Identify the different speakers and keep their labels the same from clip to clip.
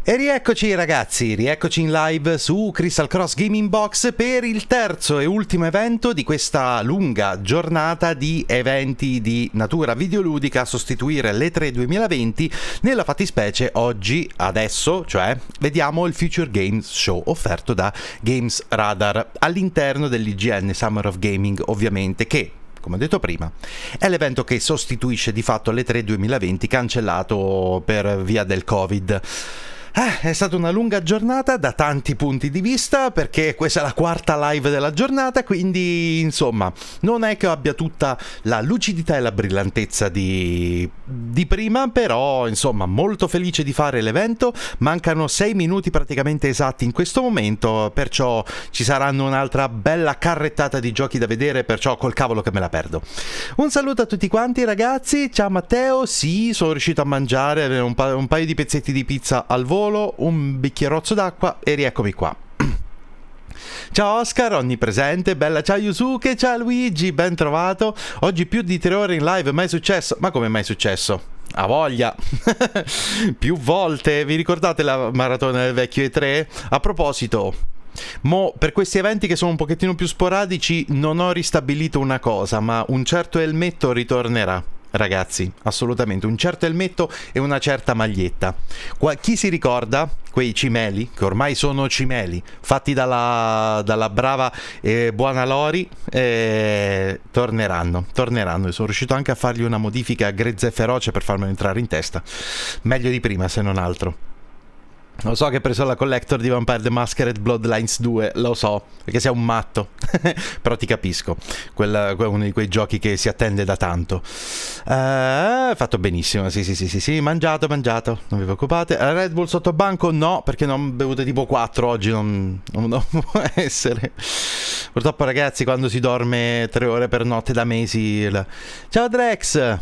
Speaker 1: E rieccoci ragazzi, rieccoci in live su Crystal Cross Gaming Box per il terzo e ultimo evento di questa lunga giornata di eventi di natura videoludica a sostituire l'E3 2020. Nella fattispecie oggi, adesso, cioè, vediamo il Future Games Show offerto da Games Radar all'interno dell'IGN Summer of Gaming, ovviamente, che, come ho detto prima, è l'evento che sostituisce di fatto l'E3 2020 cancellato per via del Covid. È stata una lunga giornata da tanti punti di vista, perché questa è la quarta live della giornata, quindi insomma non è che abbia tutta la lucidità e la brillantezza di prima, però insomma molto felice di fare l'evento. Mancano 6 minuti praticamente esatti in questo momento, perciò ci saranno un'altra bella carrettata di giochi da vedere, perciò col cavolo che me la perdo. Un saluto a tutti quanti ragazzi, ciao Matteo, sì, sono riuscito a mangiare un paio di pezzetti di pizza al volo, un bicchierozzo d'acqua e rieccomi qua. Ciao Oscar, onnipresente, bella, ciao Yusuke, ciao Luigi, ben trovato. Oggi più di 3 ore in live, mai successo? Ma come mai successo? A voglia. Più volte, vi ricordate la maratona del vecchio E3? A proposito, per questi eventi che sono un pochettino più sporadici non ho ristabilito una cosa, ma un certo elmetto ritornerà. Ragazzi, assolutamente, un certo elmetto e una certa maglietta. Chi si ricorda quei cimeli, che ormai sono cimeli, fatti dalla brava e buona Lori, torneranno. E sono riuscito anche a fargli una modifica grezza e feroce per farmelo entrare in testa. Meglio di prima, se non altro. Lo so che hai preso la collector di Vampire the Masquerade Bloodlines 2, lo so, perché sei un matto, però ti capisco, è uno di quei giochi che si attende da tanto. Fatto benissimo, sì, mangiato, non vi preoccupate. Red Bull sotto banco? No, perché non ho bevuto tipo 4 oggi, non può essere. Purtroppo ragazzi, quando si dorme 3 ore per notte da mesi... Ciao Drex!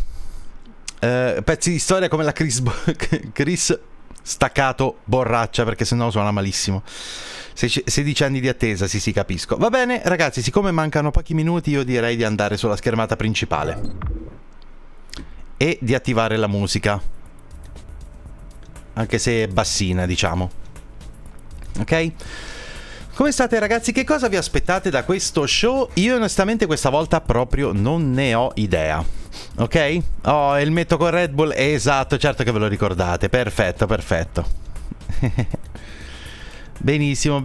Speaker 1: Pezzi di storia come la Chris staccato borraccia, perché sennò suona malissimo. 16 anni di attesa, sì, capisco. Va bene ragazzi, siccome mancano pochi minuti io direi di andare sulla schermata principale e di attivare la musica, anche se bassina, diciamo. Ok? Come state ragazzi? Che cosa vi aspettate da questo show? Io onestamente questa volta proprio non ne ho idea. Ok? Oh, il metto con Red Bull, esatto, certo che ve lo ricordate. Perfetto. Benissimo.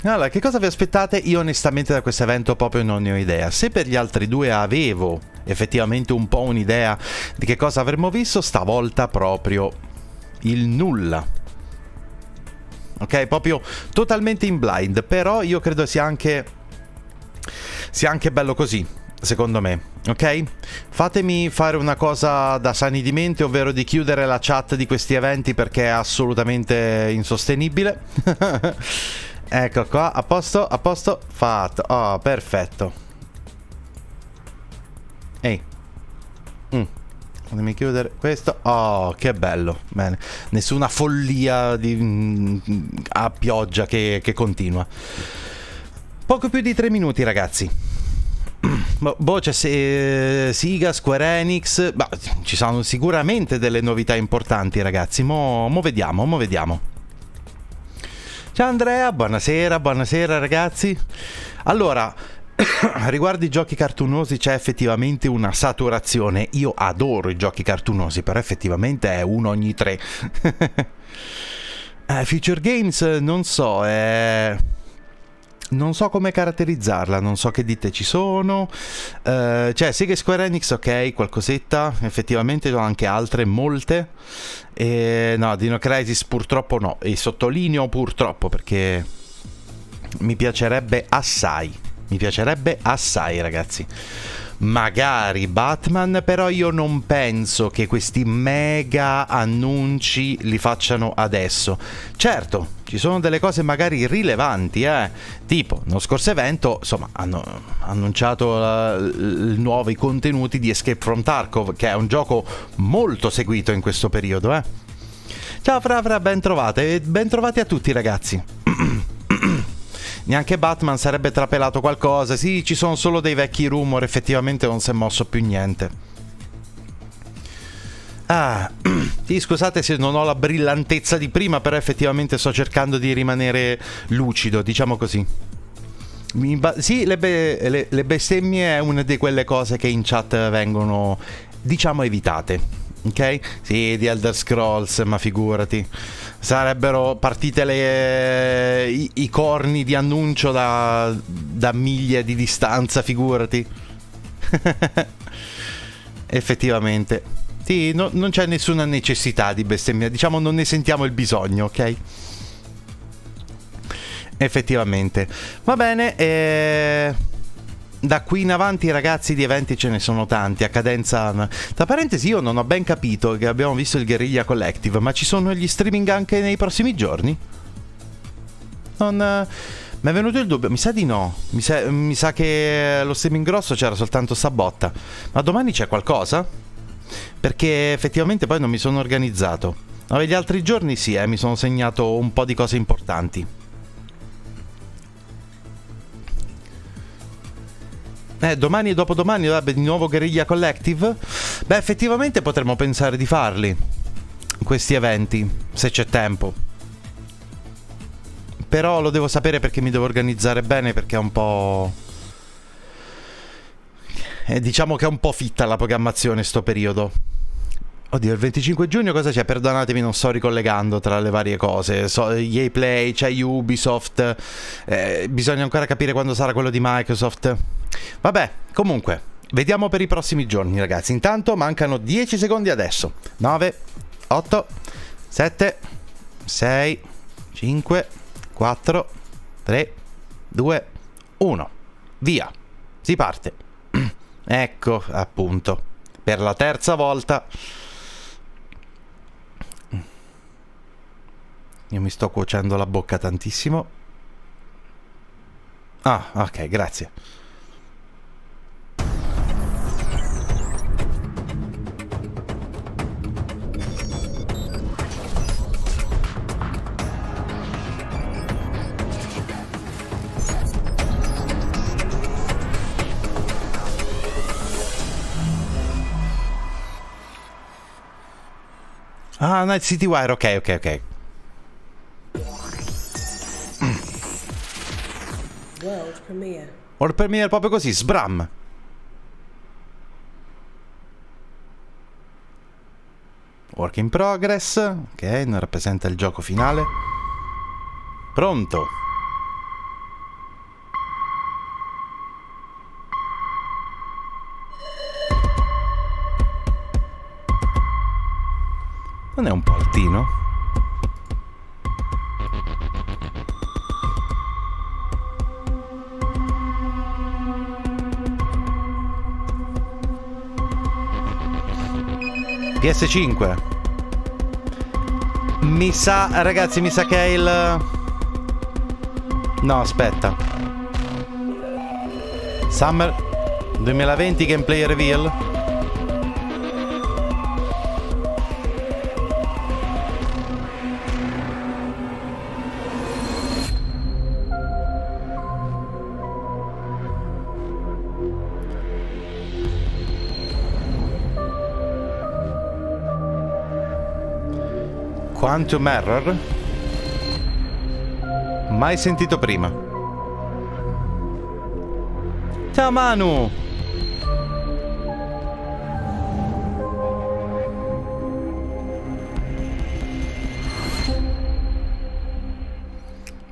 Speaker 1: Allora, che cosa vi aspettate? Io onestamente da questo evento proprio non ne ho idea. Se per gli altri due avevo effettivamente un po' un'idea di che cosa avremmo visto, stavolta proprio il nulla. Ok? Proprio totalmente in blind. Però io credo sia anche bello così, secondo me. Ok? Fatemi fare una cosa da sani di mente, ovvero di chiudere la chat di questi eventi perché è assolutamente insostenibile. Ecco qua, a posto, fatto. Oh, perfetto. Ehi. Fatemi chiudere questo. Oh, che bello. Bene. Nessuna follia a pioggia che continua. Poco più di 3 minuti, ragazzi. Boh, c'è Siga, Square Enix. Bah, ci sono sicuramente delle novità importanti, ragazzi. Mo vediamo, mo vediamo. Ciao Andrea, buonasera, buonasera ragazzi. Allora, riguardo i giochi cartunosi c'è effettivamente una saturazione. Io adoro i giochi cartunosi, però effettivamente è uno ogni 3. Future Games non so, non so come caratterizzarla, non so che ditte ci sono. Cioè Sega e Square Enix, ok, qualcosetta, effettivamente ho anche altre, molte. No, Dino Crisis purtroppo no, e sottolineo purtroppo perché mi piacerebbe assai, ragazzi. Magari Batman, però io non penso che questi mega annunci li facciano adesso. Certo, ci sono delle cose magari rilevanti, tipo nello scorso evento, insomma, hanno annunciato nuovi contenuti di Escape from Tarkov, che è un gioco molto seguito in questo periodo, Ciao Fra, ben trovati a tutti, ragazzi. Neanche Batman sarebbe trapelato qualcosa. Sì, ci sono solo dei vecchi rumor, effettivamente non si è mosso più niente. Sì, scusate se non ho la brillantezza di prima, però effettivamente sto cercando di rimanere lucido, diciamo così. Sì, le bestemmie è una di quelle cose che in chat vengono, diciamo, evitate. Ok? Sì, di Elder Scrolls, ma figurati. Sarebbero partite i corni di annuncio da miglia di distanza, figurati. Effettivamente. Sì, non c'è nessuna necessità di bestemmia, diciamo non ne sentiamo il bisogno, ok? Effettivamente. Va bene, da qui in avanti, ragazzi, di eventi ce ne sono tanti a cadenza. Tra parentesi, io non ho ben capito che abbiamo visto il Guerriglia Collective, ma ci sono gli streaming anche nei prossimi giorni? Mi è venuto il dubbio, mi sa di no. Mi sa che lo streaming grosso c'era soltanto sta botta. Ma domani c'è qualcosa? Perché effettivamente poi non mi sono organizzato. Gli altri giorni sì, mi sono segnato un po' di cose importanti. Domani e dopodomani di nuovo Guerriglia Collective? Beh, effettivamente potremmo pensare di farli questi eventi, se c'è tempo. Però lo devo sapere perché mi devo organizzare bene, perché è un po'... diciamo che è un po' fitta la programmazione sto periodo. Oddio, il 25 giugno cosa c'è? Perdonatemi, non sto ricollegando tra le varie cose. EA Play, c'è Ubisoft, bisogna ancora capire quando sarà quello di Microsoft. Vabbè, comunque, vediamo per i prossimi giorni, ragazzi. Intanto mancano 10 secondi adesso. 9, 8, 7, 6, 5, 4, 3, 2, 1. Via. Si parte. Ecco, appunto, per la terza volta. Io mi sto cuocendo la bocca tantissimo. Ah, ok, grazie. Ah, Night City Wire, ok. World Premiere proprio così, sbram. Work in progress, ok, non rappresenta il gioco finale. Pronto. Non è un po' altino? PS5. Mi sa, ragazzi, mi sa che è il... No, aspetta. Summer 2020 gameplay reveal. Quantum Error? Mai sentito prima. Ciao Manu!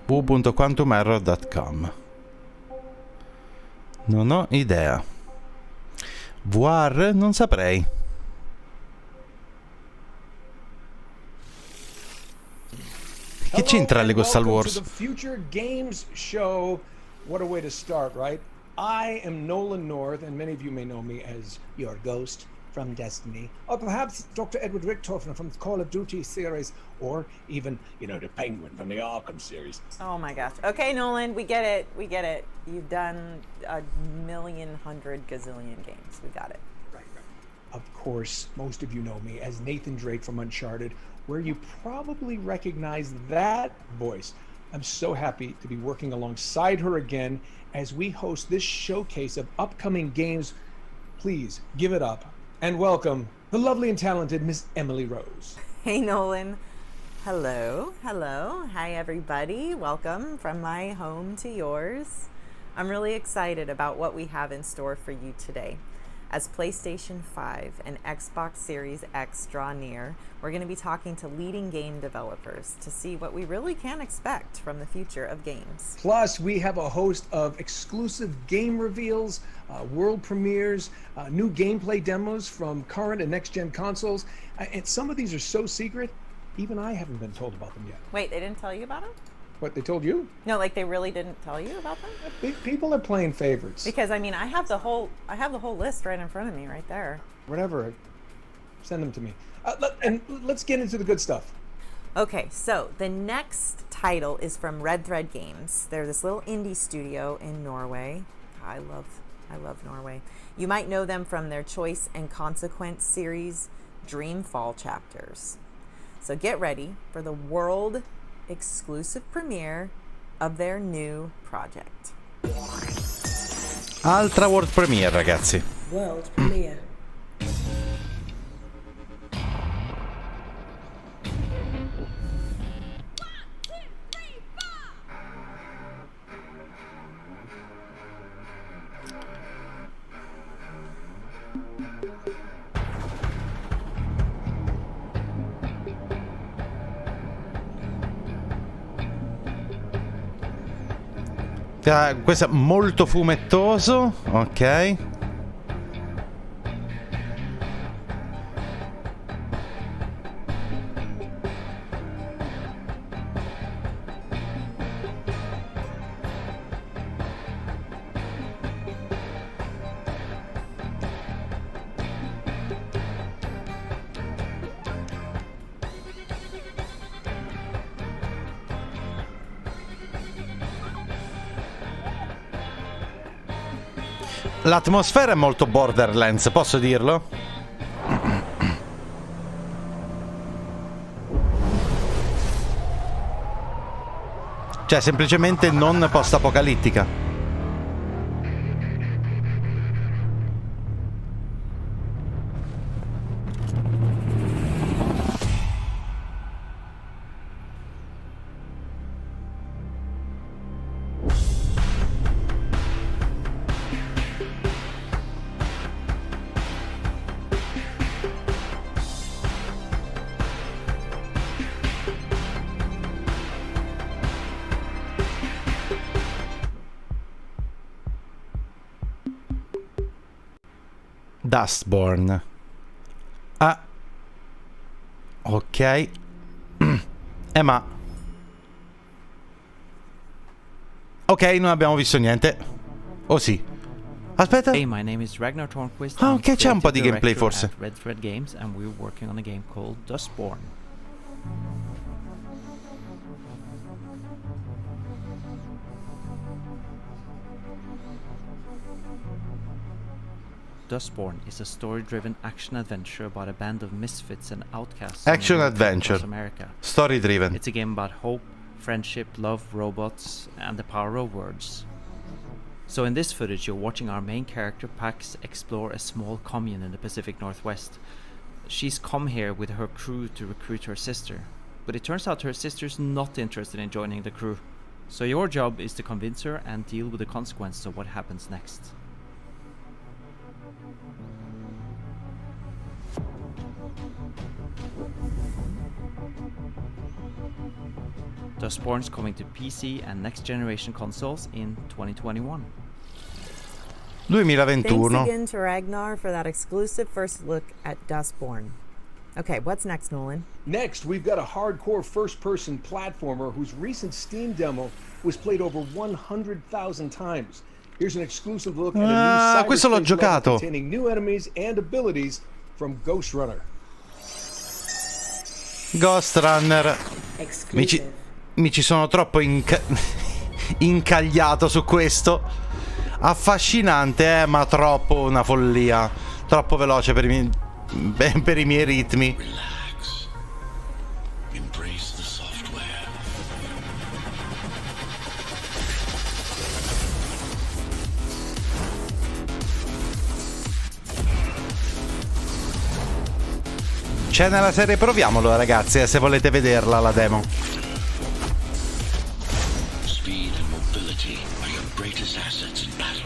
Speaker 1: www.quantumerror.com. Non ho idea. VR? Non saprei. Che c'entra Lego Star Wars?
Speaker 2: To the Future Games Show. What a way to start, right? I am Nolan North, and many of you may know me as your ghost from Destiny, or perhaps Dr. Edward Richtofen from the Call of Duty series, or even, you know, the Penguin from the Arkham series.
Speaker 3: Oh my gosh. Okay, Nolan, we get it. We get it. You've done a million, hundred gazillion games. We got it.
Speaker 2: Right. Of course, most of you know me as Nathan Drake from Uncharted, where you probably recognize that voice. I'm so happy to be working alongside her again as we host this showcase of upcoming games. Please give it up and welcome the lovely and talented Miss Emily Rose.
Speaker 3: Hey, Nolan. Hello. Hello. Hi, everybody. Welcome from my home to yours. I'm really excited about what we have in store for you today. As PlayStation 5 and Xbox Series X draw near, we're going to be talking to leading game developers to see what we really can expect from the future of games.
Speaker 2: Plus, we have a host of exclusive game reveals, world premieres, new gameplay demos from current and next-gen consoles. And some of these are so secret, even I haven't been told about them yet.
Speaker 3: Wait, they didn't tell you about them?
Speaker 2: What, they told you?
Speaker 3: No, like they really didn't tell you about them?
Speaker 2: People are playing favorites.
Speaker 3: Because I mean, I have the whole list right in front of me, right there.
Speaker 2: Whatever, send them to me. And let's get into the good stuff.
Speaker 3: Okay, so the next title is from Red Thread Games. They're this little indie studio in Norway. I love Norway. You might know them from their Choice and Consequence series, Dreamfall chapters. So get ready for the world exclusive premiere of their new project.
Speaker 1: Altra world premiere, ragazzi.
Speaker 4: World premiere.
Speaker 1: Questo è molto fumettoso, ok. L'atmosfera è molto Borderlands, posso dirlo? Cioè, semplicemente non post-apocalittica. Dustborn. Ah. Ok. Ma... Ok, non abbiamo visto niente. Oh sì. Aspetta.
Speaker 5: Hey, my name is Ragnar Tornquist.
Speaker 1: Ah, ok, c'è un po' di gameplay forse.
Speaker 5: Red Thread Games, and we're working on a game called Dustborn. Dustborn is a story-driven action-adventure about a band of misfits and outcasts.
Speaker 1: Action-adventure.
Speaker 5: America.
Speaker 1: Story-driven.
Speaker 5: It's a game about hope, friendship, love, robots, and the power of words. So in this footage, you're watching our main character, Pax, explore a small commune in the Pacific Northwest. She's come here with her crew to recruit her sister. But it turns out her sister's not interested in joining the crew. So your job is to convince her and deal with the consequences of what happens next. Dustborn's coming to PC and next generation consoles in 2021.
Speaker 3: 2021. Thanks
Speaker 1: 2021.
Speaker 3: again to Ragnar for that exclusive first look at Dustborn. Okay, what's next, Nolan?
Speaker 2: Next, we've got a hardcore first-person platformer whose recent Steam demo was played over 100,000 times. Here's an exclusive look at a new
Speaker 1: questo l'ho
Speaker 2: cyberspace level
Speaker 1: giocato.
Speaker 2: containing new enemies and abilities from Ghost Runner.
Speaker 1: Ghost Runner. Mi ci sono troppo incagliato su questo. Affascinante, ma troppo una follia. Troppo veloce per i miei ritmi.
Speaker 4: Relax. Embrace the software.
Speaker 1: C'è nella serie, proviamolo ragazzi, se volete vederla la demo.
Speaker 4: Speed and mobility are your greatest assets in battle.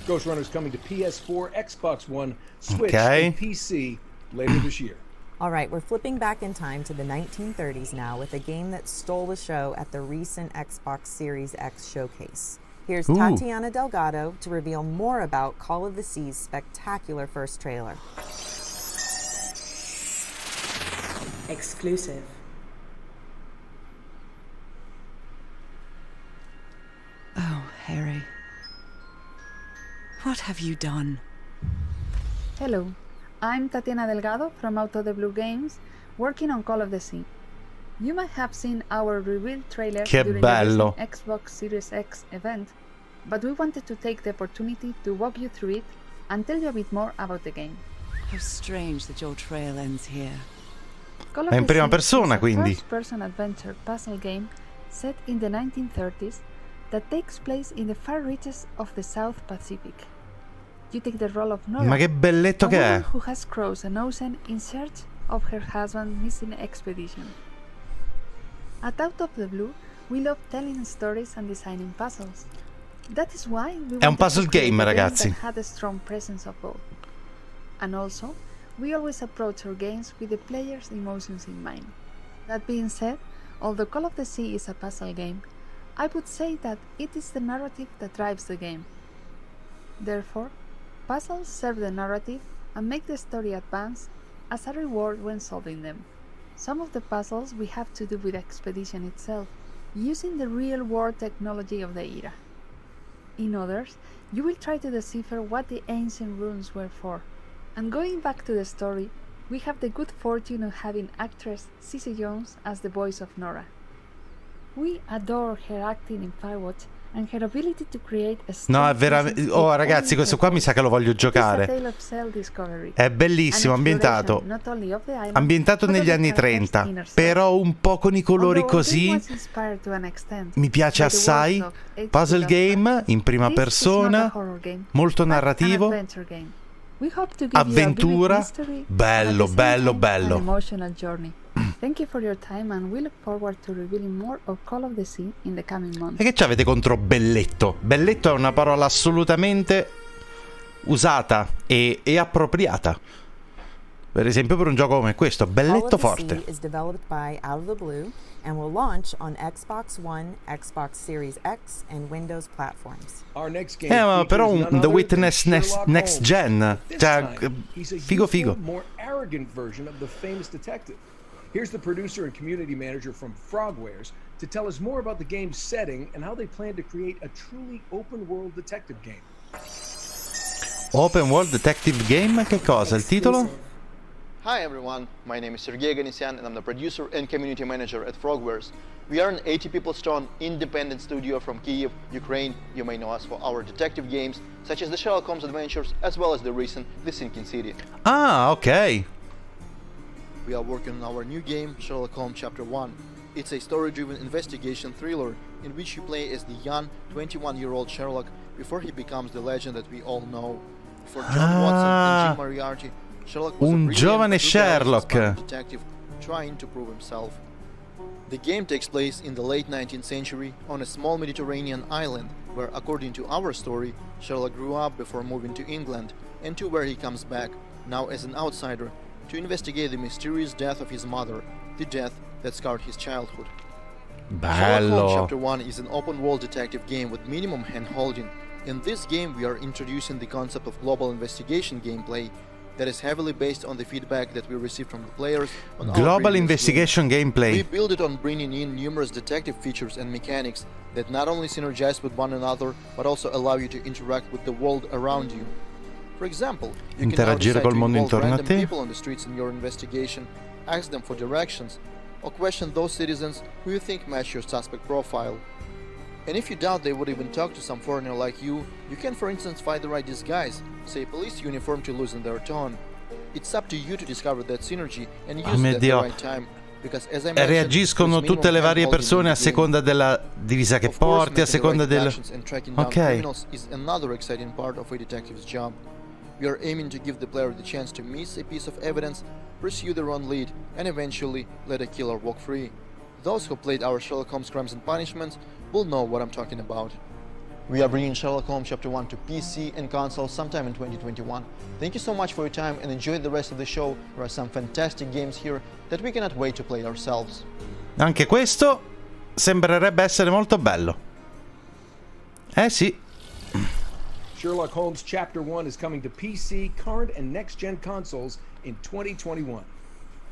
Speaker 2: Ghost Runner is coming to PS4, Xbox One, Switch,
Speaker 1: Okay.
Speaker 2: and PC later this year.
Speaker 3: All right, we're flipping back in time to the 1930s now with a game that stole the show at the recent Xbox Series X showcase. Here's
Speaker 1: Ooh.
Speaker 3: Tatiana Delgado to reveal more about Call of the Sea's spectacular first trailer.
Speaker 6: Exclusive.
Speaker 7: Oh, Harry. What have you done?
Speaker 8: Hello, I'm Tatiana Delgado from Out of the Blue Games, working on Call of the Sea. You might have seen our reveal trailer
Speaker 1: Che
Speaker 8: during
Speaker 1: bello.
Speaker 8: the recent Xbox Series X event, but we wanted to take the opportunity to walk you through it and tell you a bit more about the game.
Speaker 7: How strange that your trail ends here.
Speaker 8: Call of
Speaker 1: È in
Speaker 8: the
Speaker 1: prima
Speaker 8: Sea
Speaker 1: persona,
Speaker 8: is a
Speaker 1: quindi.
Speaker 8: first-person adventure puzzle game set in the 1930s that takes place in the far reaches of the South Pacific. You take the role of Nora,
Speaker 1: Ma che belletto
Speaker 8: a
Speaker 1: che
Speaker 8: woman
Speaker 1: è.
Speaker 8: who has crossed an ocean in search of her husband's missing expedition. At Out of the Blue, we love telling stories and designing puzzles. That is why we
Speaker 1: È un
Speaker 8: wanted
Speaker 1: puzzle
Speaker 8: to create
Speaker 1: game,
Speaker 8: a
Speaker 1: ragazzi.
Speaker 8: that had a strong presence of both. And also, we always approach our games with the player's emotions in mind. That being said, although Call of the Sea is a puzzle game, I would say that it is the narrative that drives the game. Therefore, puzzles serve the narrative and make the story advance as a reward when solving them. Some of the puzzles we have to do with the expedition itself, using the real-world technology of the era. In others, you will try to decipher what the ancient runes were for. And going back to the story, we have the good fortune of having actress Cissy Jones as the voice of Nora. We adore her acting in Firewatch and her ability to create a
Speaker 1: No, è
Speaker 8: strong
Speaker 1: veramente.
Speaker 8: presence
Speaker 1: Oh,
Speaker 8: in
Speaker 1: ragazzi,
Speaker 8: every
Speaker 1: questo qua mi sa che lo voglio
Speaker 8: It is a
Speaker 1: giocare.
Speaker 8: tale of self-discovery.
Speaker 1: È bellissimo,
Speaker 8: An
Speaker 1: ambientato.
Speaker 8: exploration not only of the island,
Speaker 1: Ambientato
Speaker 8: but of
Speaker 1: negli
Speaker 8: the
Speaker 1: anni
Speaker 8: character's
Speaker 1: 30,
Speaker 8: inner self.
Speaker 1: però un po' con i colori
Speaker 8: Although our game
Speaker 1: così.
Speaker 8: was inspired to an extent
Speaker 1: Mi piace
Speaker 8: by the
Speaker 1: assai.
Speaker 8: works of H.P.
Speaker 1: Puzzle
Speaker 8: Lovecraft,
Speaker 1: game in prima
Speaker 8: this is not a
Speaker 1: persona,
Speaker 8: horror game,
Speaker 1: molto
Speaker 8: but an
Speaker 1: narrativo,
Speaker 8: adventure game. We hope to give you a
Speaker 1: avventura.
Speaker 8: vivid mystery,
Speaker 1: Bello,
Speaker 8: and at the same
Speaker 1: bello,
Speaker 8: time,
Speaker 1: bello.
Speaker 8: an emotional journey. Thank you for your time and we look forward to revealing more of Call of the Sea in the coming months.
Speaker 1: E che c'avete contro belletto? Belletto è una parola assolutamente usata e appropriata. Per esempio per un gioco come questo,
Speaker 3: Call
Speaker 1: belletto
Speaker 3: of the
Speaker 1: forte.
Speaker 3: Sea is developed by Out of the Blue and will launch on Xbox One, Xbox Series X, and Windows platforms.
Speaker 2: Our next game
Speaker 1: Ma però
Speaker 2: features none
Speaker 1: The
Speaker 2: other
Speaker 1: Witness
Speaker 2: than
Speaker 1: next
Speaker 2: Sherlock
Speaker 1: gen.
Speaker 2: Holmes. This
Speaker 1: Cioè,
Speaker 2: time, he's a
Speaker 1: figo
Speaker 2: youthful,
Speaker 1: figo.
Speaker 2: more arrogant version of the famous detective. Here's the producer and community manager from Frogwares to tell us more about the game's setting and how they plan to create a truly open-world detective game.
Speaker 1: Open World Detective Game, che cosa? Il titolo?
Speaker 6: Hi everyone, my name is Sergey Ganisyan and I'm the producer and community manager at Frogwares. We are an 80 people strong independent studio from Kyiv, Ukraine. You may know us for our detective games, such as the Sherlock Holmes Adventures, as well as the recent The Sinking City.
Speaker 1: Ah, ok.
Speaker 6: We are working on our new game, Sherlock Holmes Chapter 1. It's a story-driven investigation thriller in which you play as the young 21-year-old Sherlock before he becomes the legend that we all know. For John Watson and Jim Moriarty, Sherlock was a
Speaker 1: Un
Speaker 6: brilliant,
Speaker 1: giovane
Speaker 6: brutally
Speaker 1: Sherlock.
Speaker 6: inspired detective trying to prove himself. The game takes place in the late 19th century on a small Mediterranean island where, according to our story, Sherlock grew up before moving to England, and to where he comes back, now as an outsider, to investigate the mysterious death of his mother, the death that scarred his childhood. Sherlock Holmes
Speaker 1: Bello.
Speaker 6: Chapter 1 is an open-world detective game with minimum hand-holding. In this game we are introducing the concept of global investigation gameplay that is heavily based on the feedback that we received from the players on our
Speaker 1: Global
Speaker 6: previous
Speaker 1: Investigation
Speaker 6: games. We
Speaker 1: Gameplay.
Speaker 6: build it on bringing in numerous detective features and mechanics that not only synergize with one another, but also allow you to interact with the world around you. For example, you can now
Speaker 1: Interagire
Speaker 6: decide
Speaker 1: col
Speaker 6: to
Speaker 1: mondo
Speaker 6: involve
Speaker 1: intorno a
Speaker 6: random
Speaker 1: te.
Speaker 6: people on the streets in your investigation, ask them for directions, or question those citizens who you think match your suspect profile. And if you doubt they would even talk to some foreigner like you can for instance find the right disguise, say police uniform to loosen their tone. It's up to you to discover that synergy and use
Speaker 1: mio
Speaker 6: it at the
Speaker 1: Dio.
Speaker 6: right time. Because as I mentioned,
Speaker 1: Reagiscono
Speaker 6: there's
Speaker 1: tutte le
Speaker 6: minimum
Speaker 1: varie
Speaker 6: hand-holding
Speaker 1: persone
Speaker 6: in
Speaker 1: a
Speaker 6: the game.
Speaker 1: seconda della divisa che
Speaker 6: Of course,
Speaker 1: porti, a
Speaker 6: making the
Speaker 1: seconda
Speaker 6: right
Speaker 1: del...
Speaker 6: connections and tracking down
Speaker 1: Ok.
Speaker 6: criminals is another exciting part of a detective's job. We are aiming to give the player the chance to miss a piece of evidence, pursue their own lead, and eventually let a killer walk free. Those who played our Sherlock Holmes Crimes and Punishments will know what I'm talking about. We are bringing Sherlock Holmes Chapter 1 to PC and console sometime in 2021. Thank you so much for your time and enjoy the rest of the show. There are some fantastic games here that we cannot wait to play ourselves.
Speaker 1: Anche questo sembrerebbe essere molto bello. Eh sì.
Speaker 2: Sherlock Holmes Chapter 1 is coming to PC, current, and next-gen consoles in 2021.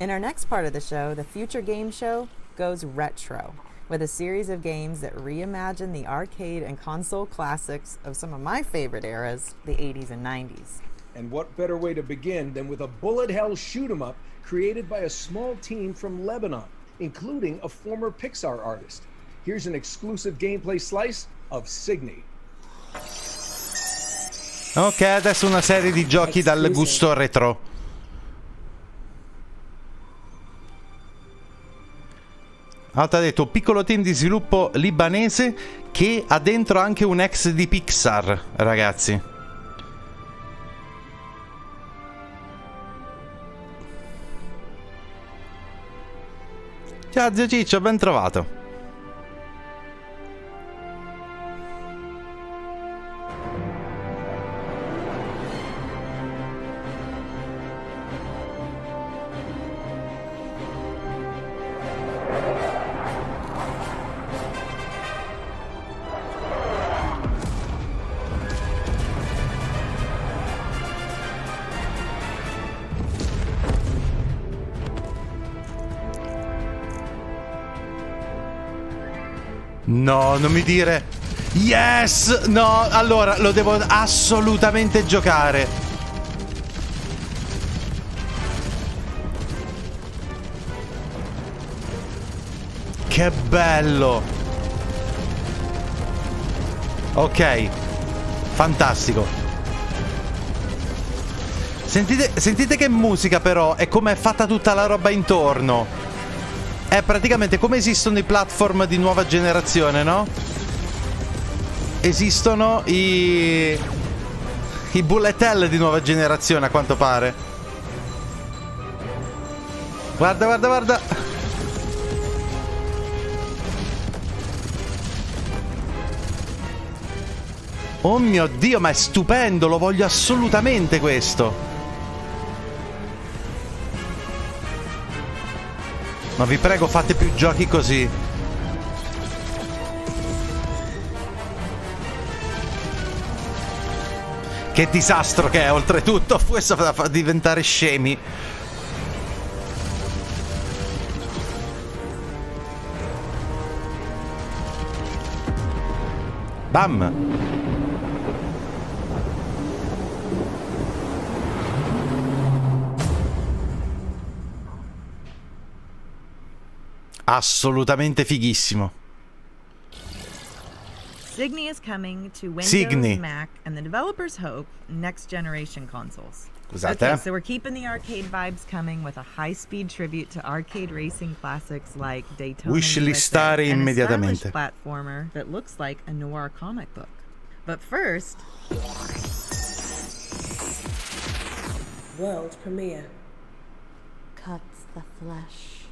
Speaker 3: In our next part of the show, the Future Game Show goes retro with a series of games that reimagine the arcade and console classics of some of my favorite eras, the 80s and 90s.
Speaker 2: And what better way to begin than with a bullet hell shoot 'em up created by a small team from Lebanon, including a former Pixar artist. Here's an exclusive gameplay slice of Signy.
Speaker 1: Ok, adesso una serie di giochi dal gusto retro. Ti ha detto un piccolo team di sviluppo libanese che ha dentro anche un ex di Pixar, ragazzi. Ciao zio Ciccio, ben trovato. No, non mi dire. Yes! No, allora lo devo assolutamente giocare. Che bello. Ok. Fantastico. Sentite che musica però e come è fatta tutta la roba intorno. È praticamente come esistono i platform di nuova generazione, no? Esistono i bullet hell di nuova generazione, a quanto pare. Guarda, guarda, guarda. Oh mio Dio, ma è stupendo, lo voglio assolutamente questo. Ma vi prego, fate più giochi così. Che disastro che è, oltretutto. Questo fa diventare scemi. Bam. Assolutamente fighissimo.
Speaker 3: Signy is coming to Windows,
Speaker 1: Signy.
Speaker 3: Mac, and the developers hope next generation consoles.
Speaker 1: Scusate.
Speaker 3: Okay, so we're keeping the arcade vibes coming with a high-speed tribute to arcade racing classics like Daytona
Speaker 1: Wishlistare
Speaker 3: USA, and a
Speaker 1: immediatamente.
Speaker 3: stylish platformer that looks like a noir comic book. But first,
Speaker 9: World premiere.
Speaker 10: Cuts the flesh,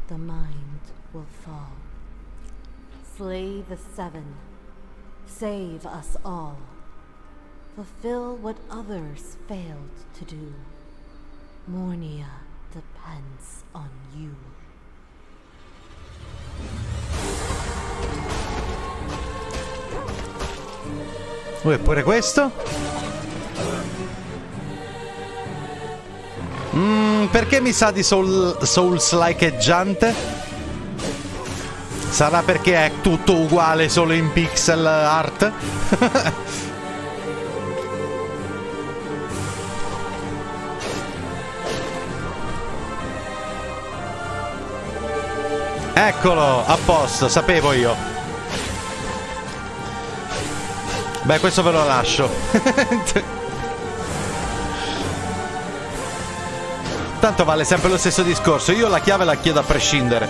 Speaker 10: the mind will fall. Slay the seven, save us all. Fulfill what others failed to do. Mornia depends on you.
Speaker 1: E pure questo? Perché mi sa di Souls-like-eggiante? Sarà perché è tutto uguale solo in pixel art? Eccolo, a posto, sapevo io. Beh, questo ve lo lascio. Tanto vale sempre lo stesso discorso. Io la chiave la chiedo a prescindere.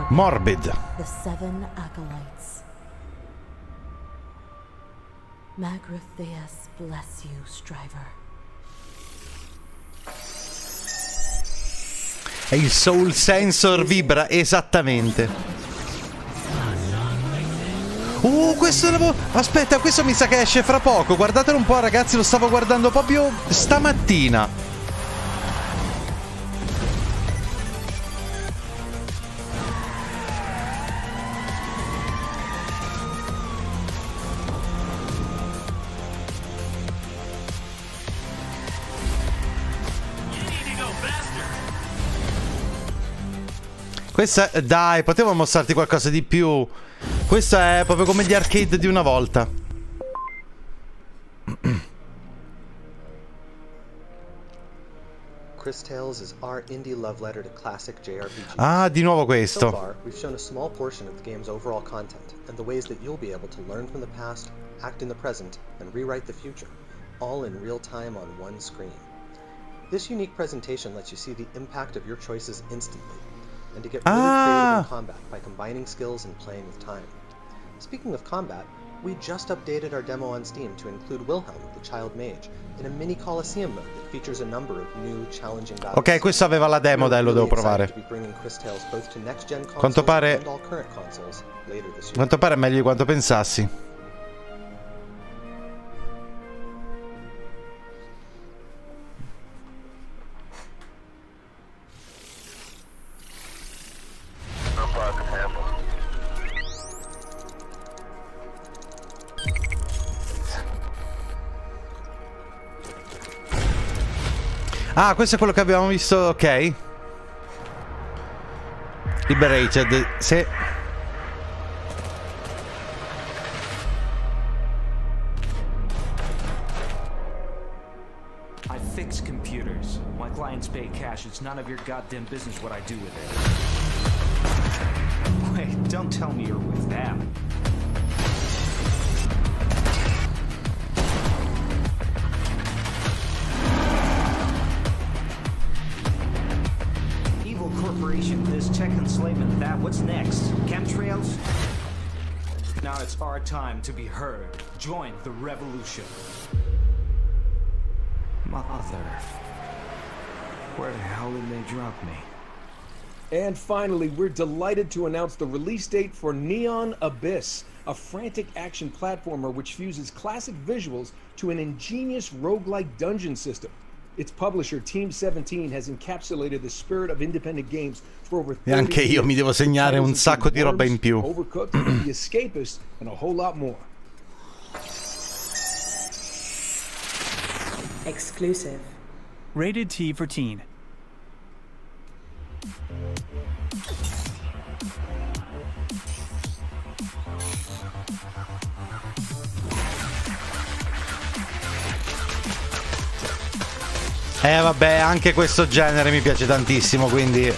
Speaker 1: Morbid.
Speaker 10: The seven acolytes. Magratheus bless you, striver.
Speaker 1: E il soul sensor vibra esattamente. Questo aspetta, questo mi sa che esce fra poco. Guardatelo un po', ragazzi, lo stavo guardando proprio stamattina. Questa, dai, potevo mostrarti qualcosa di più. Questo è proprio come gli arcade di una volta.
Speaker 11: Tales is our indie love letter to classic JRPGs.
Speaker 1: Ah, di nuovo questo.
Speaker 11: So far, we've shown a small portion of the game's overall content and the ways that you'll be able to learn from the past, act in the present, and rewrite the future, all in real time on one screen. This unique presentation lets you see the impact of your choices instantly, and to get really creative in combat by combining skills and playing with time. Speaking of combat, we just updated our demo on Steam to include Wilhelm, the child mage, in a mini Colosseum mode that features a number of new challenging battles.
Speaker 1: Ok, questo aveva la demo, dai, lo devo provare. Quanto pare è meglio di quanto pensassi. Ah, questo è quello che abbiamo visto, ok. Liberated, sì.
Speaker 12: I fix computers. My clients pay cash. It's none of your goddamn business what I do with it. Wait, don't tell me you're with them. Corporation, this tech enslavement, that, what's next? Chemtrails? Now it's our time to be heard. Join the revolution. Mother. Where the hell did they drop me?
Speaker 2: And finally, we're delighted to announce the release date for Neon Abyss, a frantic action platformer which fuses classic visuals to an ingenious roguelike dungeon system. Its publisher, Team 17, has encapsulated the spirit of independent games for over 30
Speaker 1: E anche io mi devo segnare un sacco di roba in più.
Speaker 2: Overcooked, The Escapist, and a whole lot more.
Speaker 9: Exclusive.
Speaker 13: Rated T for teen.
Speaker 1: Vabbè, anche questo genere mi piace tantissimo, quindi...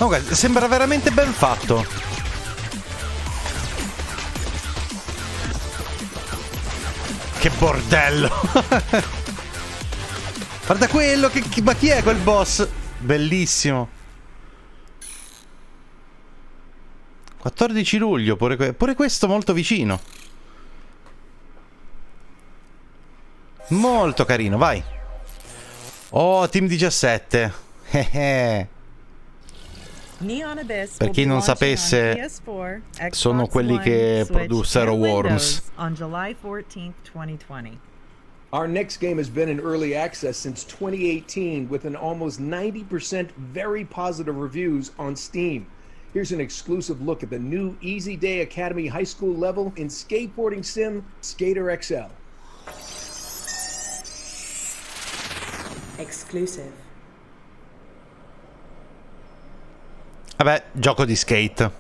Speaker 1: Comunque, sembra veramente ben fatto. Che bordello. Guarda quello, ma chi è quel boss? Bellissimo. 14 luglio, pure questo molto vicino. Molto carino, vai. Oh, Team 17. Per chi non sapesse, sono quelli che produssero Worms.
Speaker 3: On July 14th, 2020.
Speaker 2: Our next game has been in early access since 2018 with an almost 90% very positive reviews on Steam. Here's an exclusive look at the new Easy Day Academy High School level in skateboarding sim Skater XL.
Speaker 9: Exclusive.
Speaker 1: Vabbè, gioco di skate.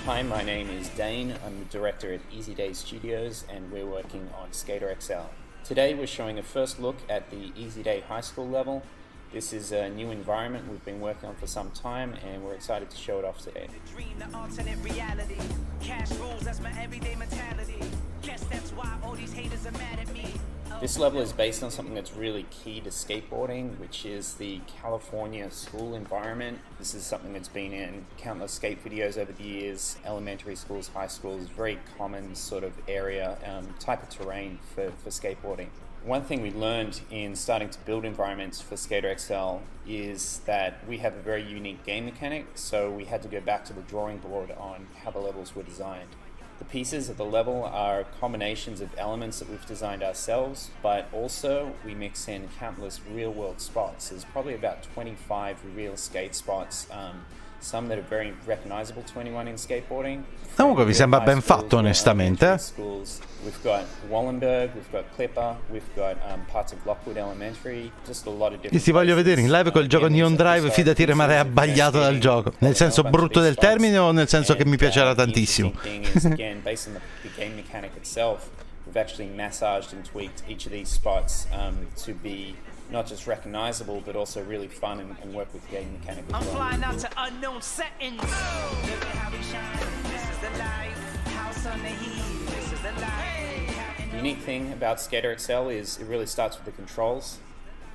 Speaker 14: Hi, my name is Dane. I'm the director at Easy Day Studios and we're working on Skater XL. Today we're showing a first look at the Easy Day High School level. This is a new environment we've been working on for some time and we're excited to show it off today. This level is based on something that's really key to skateboarding, which is the California school environment. This is something that's been in countless skate videos over the years, elementary schools, high schools, very common sort of area, type of terrain for skateboarding. One thing we learned in starting to build environments for Skater XL is that we have a very unique game mechanic, so we had to go back to the drawing board on how the levels were designed. The pieces of the level are combinations of elements that we've designed ourselves, but also we mix in countless real-world spots. There's probably about 25 real skate spots, some that are very recognizable to anyone in skateboarding.
Speaker 1: Comunque mi sembra ben fatto, onestamente.
Speaker 14: We've got Wallenberg, we've got Clipper, we've got parts of Lockwood Elementary, just a lot of different.
Speaker 1: Ti voglio vedere in live col gioco Neon Drive, fidati rimarrei abbagliato dal gioco. Nel senso brutto del termine o nel senso che mi piacerà tantissimo?
Speaker 14: Again, based on the game mechanic itself, we've actually massaged and tweaked each of these spots to be not just recognizable, but also really fun and work with game mechanic as well. I'm flying out to unknown settings. Look at how we shine. This is the life. House on the heat. This is the life. The unique thing about Skater XL is it really starts with the controls.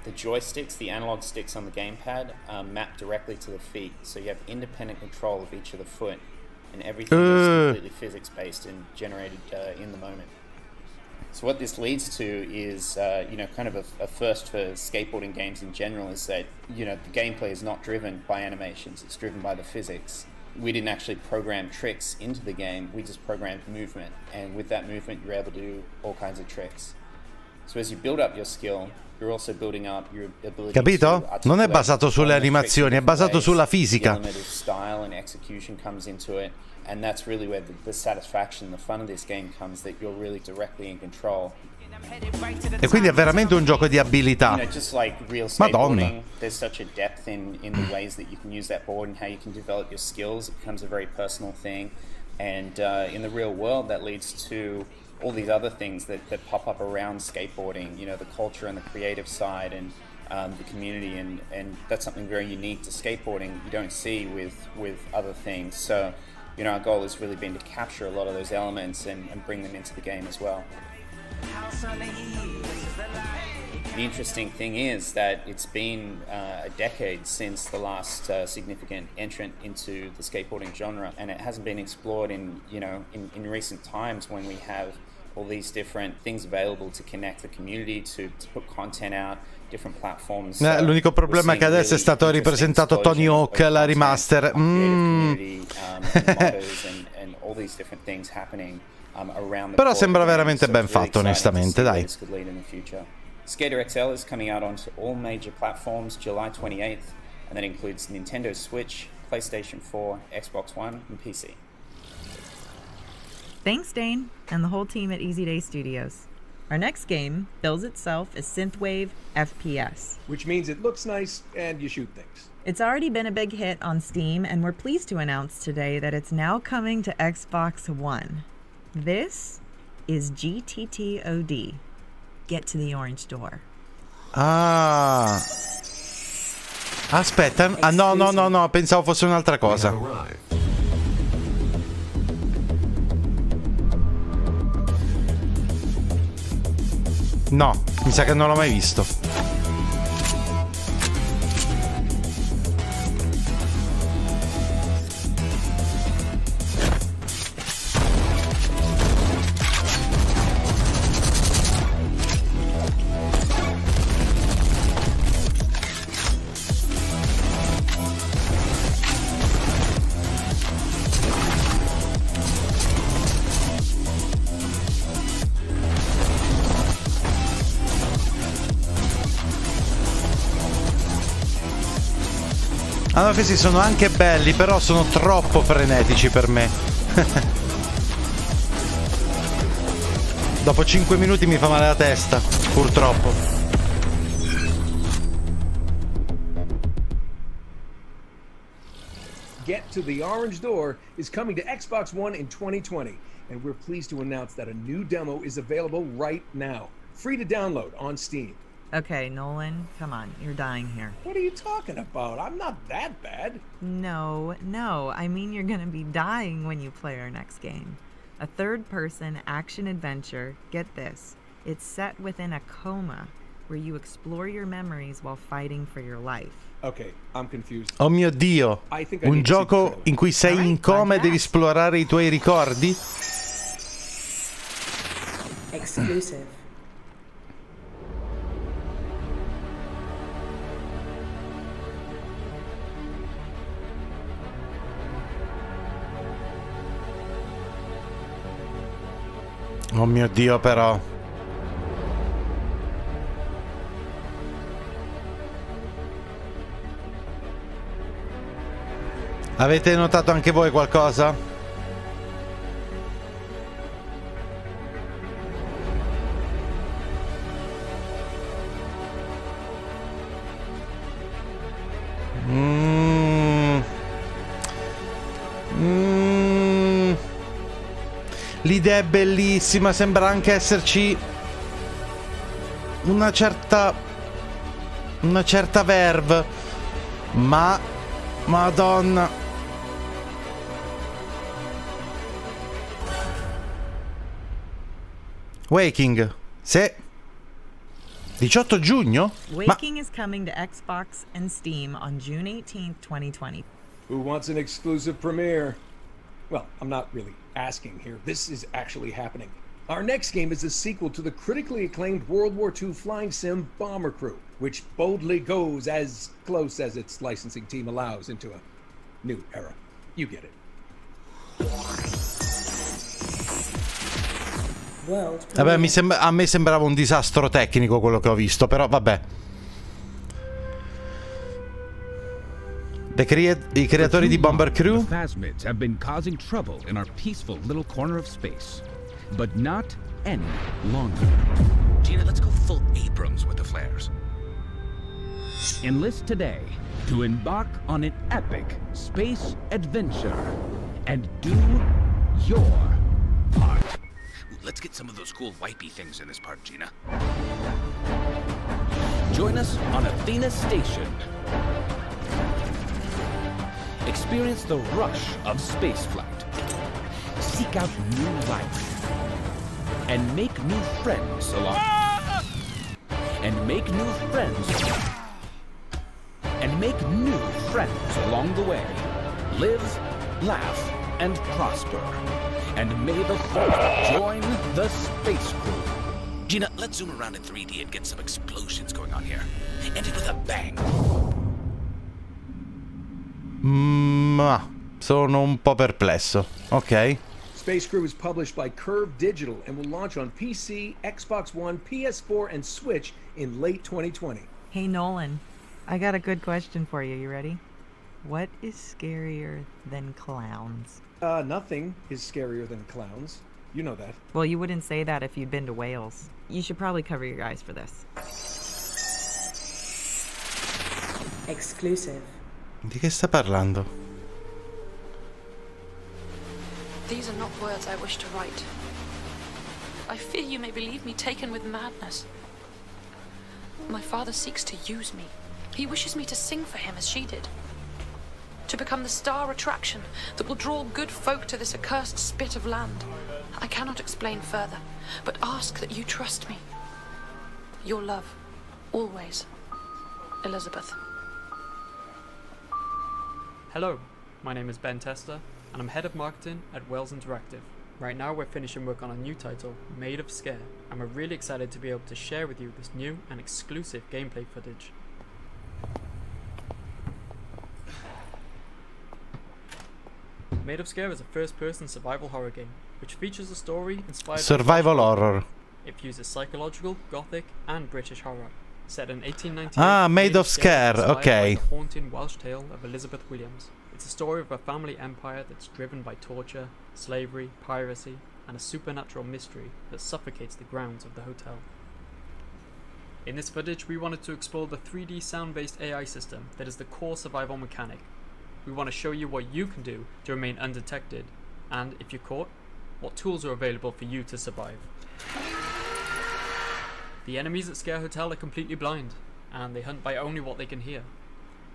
Speaker 14: The joysticks, the analog sticks on the gamepad, map directly to the feet, so you have independent control of each of the foot, and everything is completely physics-based and generated in the moment. So what this leads to is, kind of a first for skateboarding games in general is that, the gameplay is not driven by animations, it's driven by the physics. We didn't actually program tricks into the game, we just programmed movement, and with that movement you're able to do all kinds of tricks. So as you build up your skill, you're also building up your ability.
Speaker 1: Capito? Non è basato sulle animazioni, è basato sulla fisica.
Speaker 14: The element of style and execution comes into it. And that's really where the satisfaction, the fun of this game comes, that you're really directly in control.
Speaker 1: E quindi è veramente un gioco di abilità.
Speaker 14: Just like real skateboarding, there's such a depth in the ways that you can use that board and how you can develop your skills. It becomes a very personal thing. And in the real world, that leads to all these other things that pop up around skateboarding, the culture and the creative side and the community. And that's something very unique to skateboarding you don't see with other things. So our goal has really been to capture a lot of those elements and bring them into the game as well. The interesting thing is that it's been a decade since the last significant entrant into the skateboarding genre, and it hasn't been explored in recent times when we have all these different things available to connect the community, to put content out, different platforms.
Speaker 1: L'unico problema è che adesso è stato ripresentato Tony Hawk, la remaster. Però sembra veramente ben fatto, onestamente, dai.
Speaker 14: Skater XL is coming out onto all major platforms July 28th, and that includes Nintendo Switch, PlayStation 4, Xbox One, and PC.
Speaker 3: Thanks, Dane, and the whole team at Easy Day Studios. Our next game bills itself as Synthwave FPS,
Speaker 2: which means it looks nice and you shoot things.
Speaker 3: It's already been a big hit on Steam, and we're pleased to announce today that it's now coming to Xbox One. This is GTTOD. Get to the orange door.
Speaker 1: Ah. Aspetta, no, pensavo fosse un'altra cosa. No, mi sa che non l'ho mai visto. Ah no, questi sono anche belli, però sono troppo frenetici per me. Dopo 5 minuti mi fa male la testa, purtroppo.
Speaker 2: Get to the Orange Door is coming to Xbox One in 2020, and we're pleased to announce that a new demo is available right now, free to download on Steam.
Speaker 3: Okay, Nolan, come on, you're dying here.
Speaker 2: What are you talking about? I'm not that bad.
Speaker 3: No, I mean you're gonna be dying when you play our next game. A third-person action-adventure, get this, it's set within a coma, where you explore your memories while fighting for your life.
Speaker 2: Okay, I'm confused.
Speaker 1: Oh mio Dio, un gioco in cui sei in coma e devi esplorare i tuoi ricordi?
Speaker 10: Exclusive.
Speaker 1: Oh mio Dio, però. Avete notato anche voi qualcosa? L'idea è bellissima, sembra anche esserci una certa verve, ma Madonna. Waking, sì. 18 giugno?
Speaker 3: Waking is coming to Xbox and Steam on June 18th, 2020.
Speaker 2: Who wants an exclusive premiere? Well, I'm not really asking here. This is actually happening. Our next game is a sequel to the critically acclaimed World War II flying sim Bomber Crew, which boldly goes as close as its licensing team allows into a new era. You get it.
Speaker 1: Vabbè, a me sembrava un disastro tecnico quello che ho visto, però vabbè. I creatori di Bomber Crew.
Speaker 9: The Phasmids have been causing trouble in our peaceful little corner of space, but not any longer.
Speaker 15: Gina, let's go full Abrams with the flares.
Speaker 9: Enlist today to embark on an epic space adventure and do your part.
Speaker 15: Let's get some of those cool wipey things in this part, Gina.
Speaker 9: Join us on Athena Station. Experience the rush of spaceflight. Seek out new life. And make new friends along. and make new friends. And make new friends along the way. Live, laugh, and prosper. And may the Force join the space crew.
Speaker 15: Gina, let's zoom around in 3D and get some explosions going on here. End it with a bang.
Speaker 1: Ma sono un po' perplesso. Ok.
Speaker 2: Space Crew is published by Curve Digital and will launch on PC, Xbox One, PS4, and Switch in late 2020.
Speaker 3: Hey Nolan, I got a good question for you. You ready? What is scarier than clowns?
Speaker 2: Nothing is scarier than clowns. You know that.
Speaker 3: Well, you wouldn't say that if you'd been to Wales. You should probably cover your eyes for this.
Speaker 10: Exclusive.
Speaker 1: Di che sta parlando?
Speaker 16: These are not words I wish to write. I fear you may believe me taken with madness. My father seeks to use me. He wishes me to sing for him as she did. To become the star attraction that will draw good folk to this accursed spit of land. I cannot explain further, but ask that you trust me. Your love, always, Elizabeth.
Speaker 17: Hello, my name is Ben Tester, and I'm head of marketing at Wells Interactive. Right now we're finishing work on a new title, Made of Scare, and we're really excited to be able to share with you this new and exclusive gameplay footage. Made of Scare is a first-person survival horror game, which features a story inspired
Speaker 1: Survival horror.
Speaker 17: It fuses psychological, gothic, and British horror. Set in 1898.
Speaker 1: Ah, Made of Scare, okay.
Speaker 17: The haunting Welsh tale of Elizabeth Williams. It's a story of a family empire that's driven by torture, slavery, piracy, and a supernatural mystery that suffocates the grounds of the hotel. In this footage, we wanted to explore the 3D sound-based AI system that is the core survival mechanic. We want to show you what you can do to remain undetected, and if you're caught, what tools are available for you to survive. The enemies at Scare Hotel are completely blind, and they hunt by only what they can hear.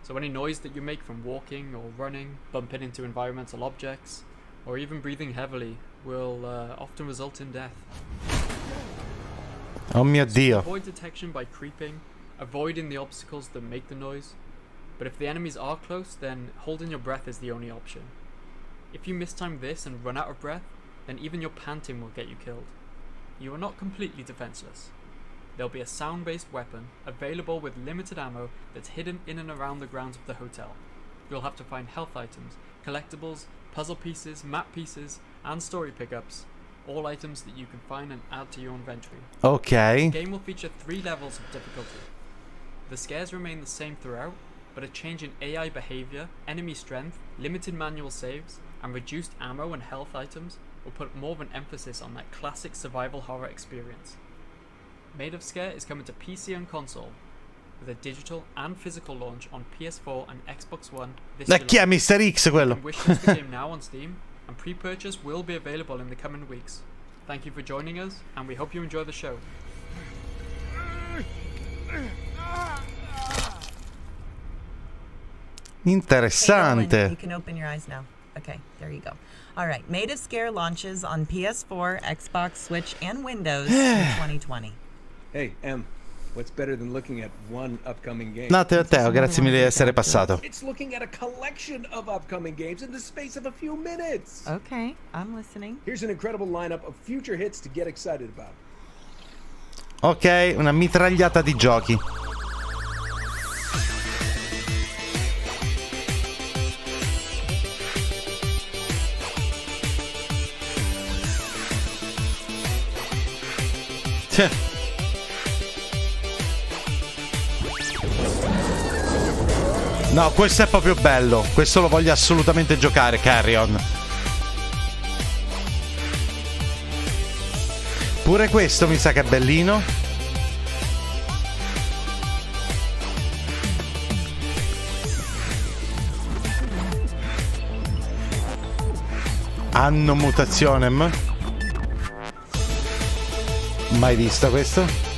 Speaker 17: So any noise that you make from walking or running, bumping into environmental objects, or even breathing heavily will often result in death.
Speaker 1: Oh mio Dio.
Speaker 17: Avoid detection by creeping, avoiding the obstacles that make the noise. But if the enemies are close, then holding your breath is the only option. If you mistime this and run out of breath, then even your panting will get you killed. You are not completely defenseless. There'll be a sound-based weapon available with limited ammo that's hidden in and around the grounds of the hotel. You'll have to find health items, collectibles, puzzle pieces, map pieces, and story pickups, all items that you can find and add to your inventory.
Speaker 1: Okay.
Speaker 17: The game will feature 3 levels of difficulty. The scares remain the same throughout, but a change in AI behavior, enemy strength, limited manual saves, and reduced ammo and health items will put more of an emphasis on that classic survival horror experience. Made of Scare is coming to PC and console, with a digital and physical launch on PS4 and Xbox One this July.
Speaker 1: Chi è Mr. X quello?
Speaker 17: You can wishlist the game now on Steam, and pre-purchase will be available in the coming weeks. Thank you for joining us, and we hope you enjoy the show.
Speaker 1: Interessante.
Speaker 3: Hey, you can open your eyes now. Okay, there you go. All right, Made of Scare launches on PS4, Xbox, Switch, and Windows in 2020.
Speaker 2: Hey, Em, what's better than looking at one upcoming game?
Speaker 1: No, Teo, grazie mille di essere passato.
Speaker 2: It's looking at a collection of upcoming games in the space of a few minutes.
Speaker 3: Okay, I'm listening.
Speaker 2: Here's an incredible lineup of future hits to get excited about.
Speaker 1: Ok, una mitragliata di giochi. No, questo è proprio bello. Questo lo voglio assolutamente giocare, Carrion. Pure questo mi sa che è bellino. Anno Mutationem. Mai visto questo?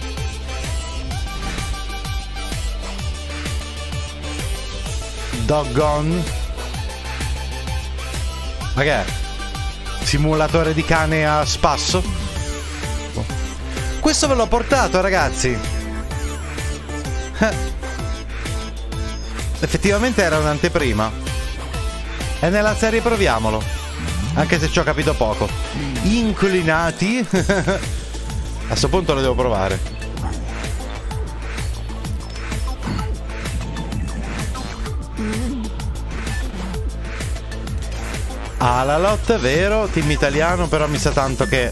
Speaker 1: Doggone. Ma che è? Simulatore di cane a spasso? Questo ve l'ho portato, ragazzi. Effettivamente era un'anteprima. E nella serie proviamolo. Anche se ci ho capito poco. Inclinati. A sto punto lo devo provare. Ah, la lotta, vero? Team italiano, però mi sa tanto che...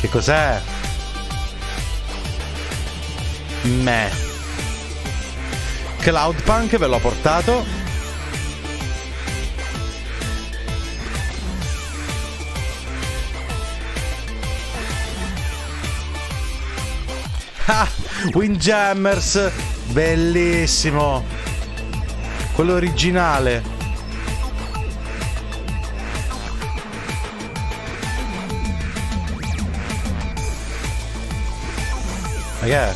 Speaker 1: Che cos'è? Meh. Cloudpunk ve l'ho portato. Ah, Windjammers, bellissimo. Quello originale. Ma che è?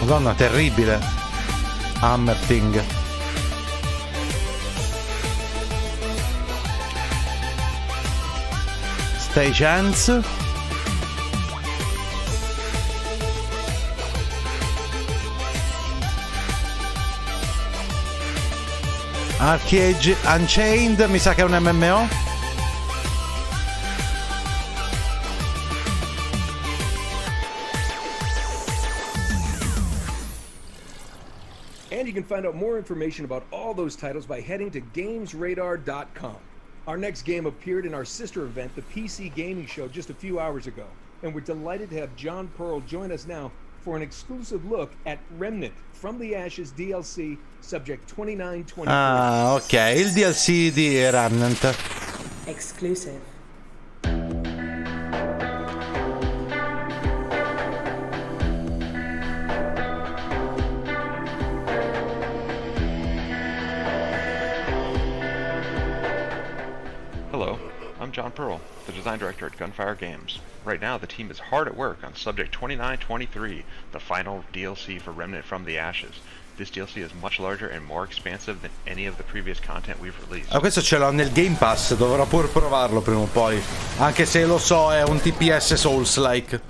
Speaker 1: Madonna, terribile. Hammerting. Stage Hands. Arcade Unchained, mi sa che è un MMO.
Speaker 2: And you can find out more information about all those titles by heading to gamesradar.com. Our next game appeared in our sister event, the PC Gaming Show, just a few hours ago. And we're delighted to have John Pearl join us now for an exclusive look at Remnant from the Ashes DLC, subject 2923.
Speaker 1: Ah, ok, il DLC di Remnant.
Speaker 10: Exclusive.
Speaker 18: Hello, I'm John Pearl, the design director at Gunfire Games. Right now, the team is hard at work on Subject 2923, the final DLC for Remnant from the Ashes. This DLC is much larger and more expansive than any of the previous content we've released.
Speaker 1: Ah, questo ce l'ho nel Game Pass, dovrò pur provarlo prima o poi. Anche se lo so, è un TPS Souls-like.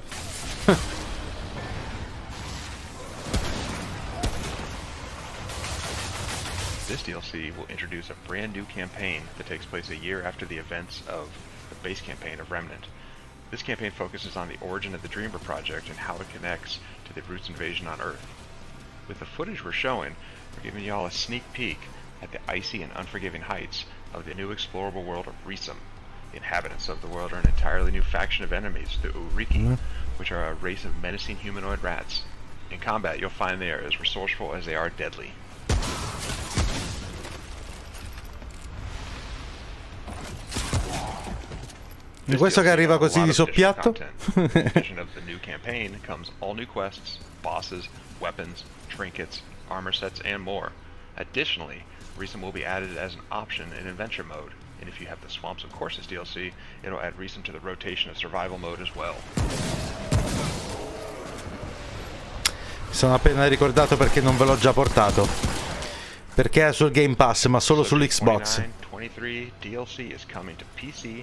Speaker 18: This DLC will introduce a brand new campaign that takes place a year after the events of the base campaign of Remnant. This campaign focuses on the origin of the Dreamer project and how it connects to the Roots invasion on Earth. With the footage we're showing, we're giving y'all a sneak peek at the icy and unforgiving heights of the new explorable world of Risum. The inhabitants of the world are an entirely new faction of enemies, the Uriki, which are a race of menacing humanoid rats. In combat, you'll find they are as resourceful as they are deadly.
Speaker 1: Questo che arriva così di soppiatto.
Speaker 18: In addition of the new campaign comes all new quests, bosses, weapons, trinkets, armor sets, and more. Additionally, Risum will be added as an option in adventure mode, and if you have the Swamps of Courses DLC, it'll add Risum to the rotation of survival mode as well.
Speaker 1: Mi sono appena ricordato perché non ve l'ho già portato. Perché è sul Game Pass, ma solo sull'Xbox.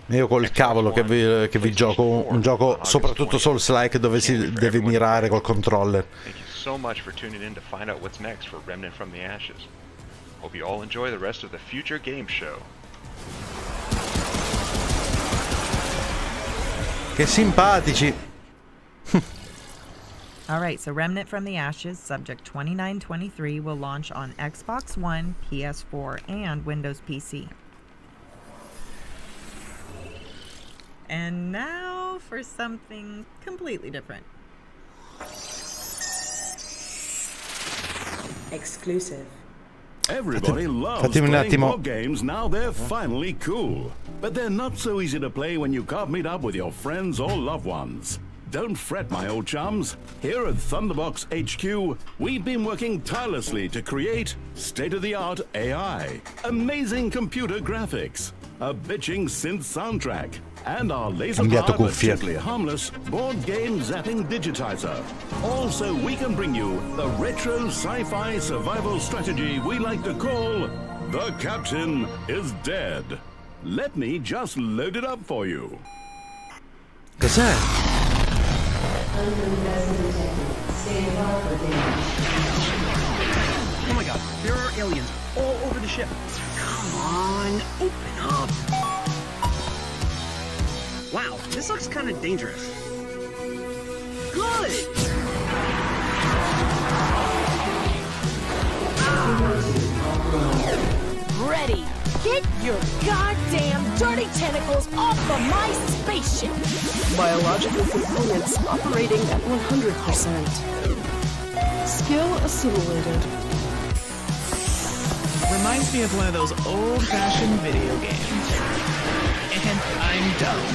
Speaker 1: E io col cavolo che vi gioco un gioco soprattutto Souls-like dove si deve mirare col controller.
Speaker 18: Thank you so much for tuning in to find out what's next for Remnant from the Ashes. Hope you all enjoy the rest of the future game show.
Speaker 1: Che simpatici.
Speaker 3: Alright, so Remnant from the Ashes, Subject 2923, will launch on Xbox One, PS4, and Windows PC. And now for something completely different.
Speaker 10: Exclusive.
Speaker 19: Everybody loves playing board games, now they're finally cool. But they're not so easy to play when you can't meet up with your friends or loved ones. Don't fret, my old chums. Here at Thunderbox HQ, we've been working tirelessly to create state-of-the-art AI, amazing computer graphics, a bitching synth soundtrack, and our
Speaker 1: Cambiato
Speaker 19: laser-powered but
Speaker 1: cuffie.
Speaker 19: gently harmless board game zapping digitizer. Also, we can bring you the retro sci-fi survival strategy we like to call The Captain is Dead. Let me just load it up for you.
Speaker 1: Cos'è?
Speaker 20: Oh my god, there are aliens all over the ship. Come on, open up. Wow, this looks kind of dangerous. Good!
Speaker 21: Ready! Get your goddamn dirty tentacles off of my spaceship!
Speaker 22: Biological components operating at 100%. Skill assimilated.
Speaker 20: Reminds me of one of those old-fashioned video games. And I'm done.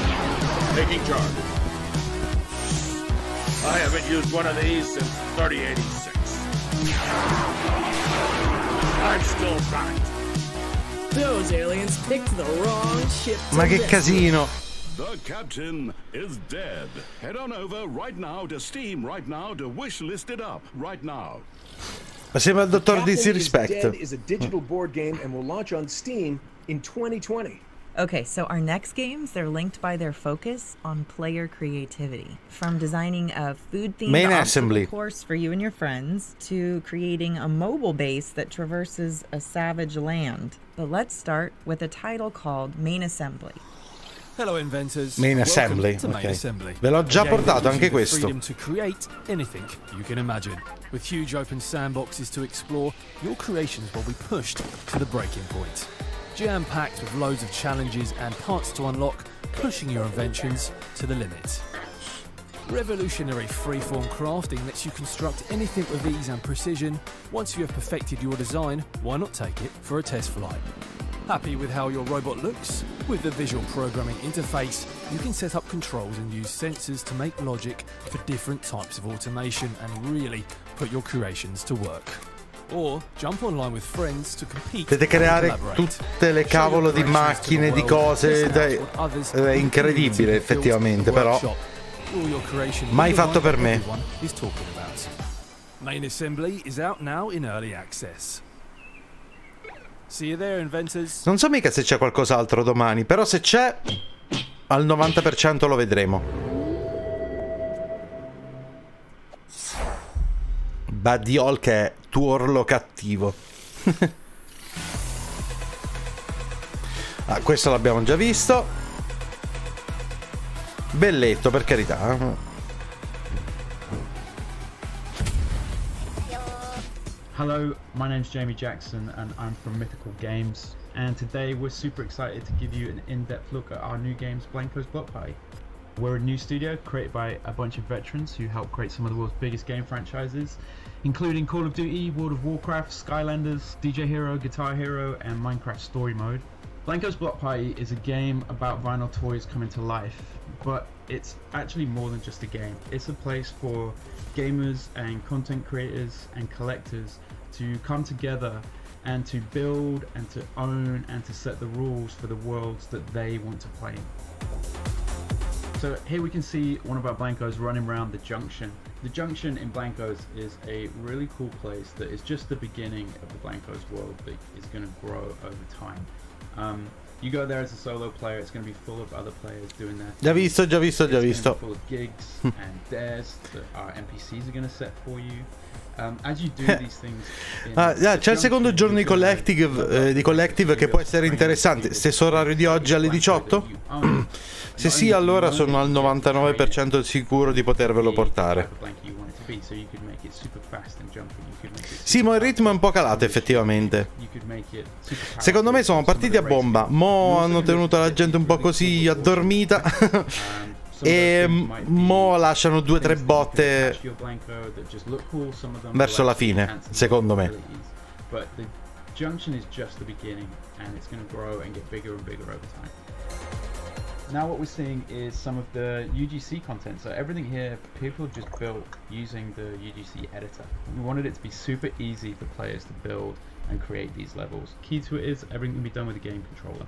Speaker 23: Taking charge. I haven't used one of these since 3086. I'm still right.
Speaker 21: Those aliens picked the wrong ship.
Speaker 1: Ma che casino.
Speaker 19: The Captain is Dead. Head on over right now to Steam right now to wishlist it up right now.
Speaker 1: Ma sembra il dottor
Speaker 2: Captain is
Speaker 1: Disrespect.
Speaker 2: Dead is a digital board game and will launch on Steam in 2020.
Speaker 3: Okay, so our next games, they're linked by their focus on player creativity. From designing a food-themed
Speaker 1: Main
Speaker 3: obstacle
Speaker 1: assembly
Speaker 3: course for you and your friends, to creating a mobile base that traverses a savage land. But let's start with a title called Main Assembly.
Speaker 24: Hello inventors.
Speaker 1: Main Assembly,
Speaker 24: Welcome to Main
Speaker 1: ok.
Speaker 24: Assembly.
Speaker 1: Ve l'ho già
Speaker 24: A game
Speaker 1: portato
Speaker 24: that
Speaker 1: anche
Speaker 24: gives you the
Speaker 1: questo.
Speaker 24: freedom to create anything you can imagine. With huge open sandboxes to explore, your creations will be pushed to the breaking point. Jam-packed with loads of challenges and parts to unlock, pushing your inventions to the limit. Revolutionary freeform crafting lets you construct anything with ease and precision. Once you have perfected your design, why not take it for a test flight? Happy with how your robot looks? With the visual programming interface, you can set up controls and use sensors to make logic for different types of automation and really put your creations to work. Or jump online with friends to compete.
Speaker 1: Potete creare
Speaker 24: and collaborate.
Speaker 1: tutte le cavolo di macchine, di cose. È incredibile effettivamente, però mai fatto per me.
Speaker 24: Main Assembly is out now in early access. See you there, inventors.
Speaker 1: Non so mica se c'è qualcos'altro domani, però se c'è, al 90% lo vedremo. Badiol che è tuorlo cattivo. Ah, questo l'abbiamo già visto. Belletto, per carità.
Speaker 25: Hello, my name's Jamie Jackson and I'm from Mythical Games, and today we're super excited to give you an in-depth look at our new games, Blanco's Block Party. We're a new studio created by a bunch of veterans who helped create some of the world's biggest game franchises, including Call of Duty, World of Warcraft, Skylanders, DJ Hero, Guitar Hero, and Minecraft Story Mode. Blanco's Block Party is a game about vinyl toys coming to life, but it's actually more than just a game. It's a place for gamers and content creators and collectors to come together and to build and to own and to set the rules for the worlds that they want to play in. So here we can see one of our Blancos running around the Junction. The Junction in Blancos is a really cool place that is just the beginning of the Blancos world that is going to grow over time. You go there as a solo player, it's going to be full of other players doing that.
Speaker 1: Già visto.
Speaker 25: It's going to be full of gigs and dares that our NPCs are going to set for you. As you do these things
Speaker 1: c'è il secondo giorno di Collective che può essere interessante. Stesso orario di oggi alle 18? Se sì, allora sono al 99% sicuro di potervelo portare. Sì, ma il ritmo è un po' calato effettivamente. Secondo me sono partiti a bomba. Mo hanno tenuto la gente un po' così addormita. E mo lasciano 2 o 3 botte verso la fine, secondo me.
Speaker 25: But the Junction is just the beginning and it's going to grow and get bigger and bigger over time. Now what we're seeing is some of the UGC content. So everything here people just built using the UGC editor. We wanted it to be super easy for players to build and create these levels. Key to it is everything can be done with a game controller.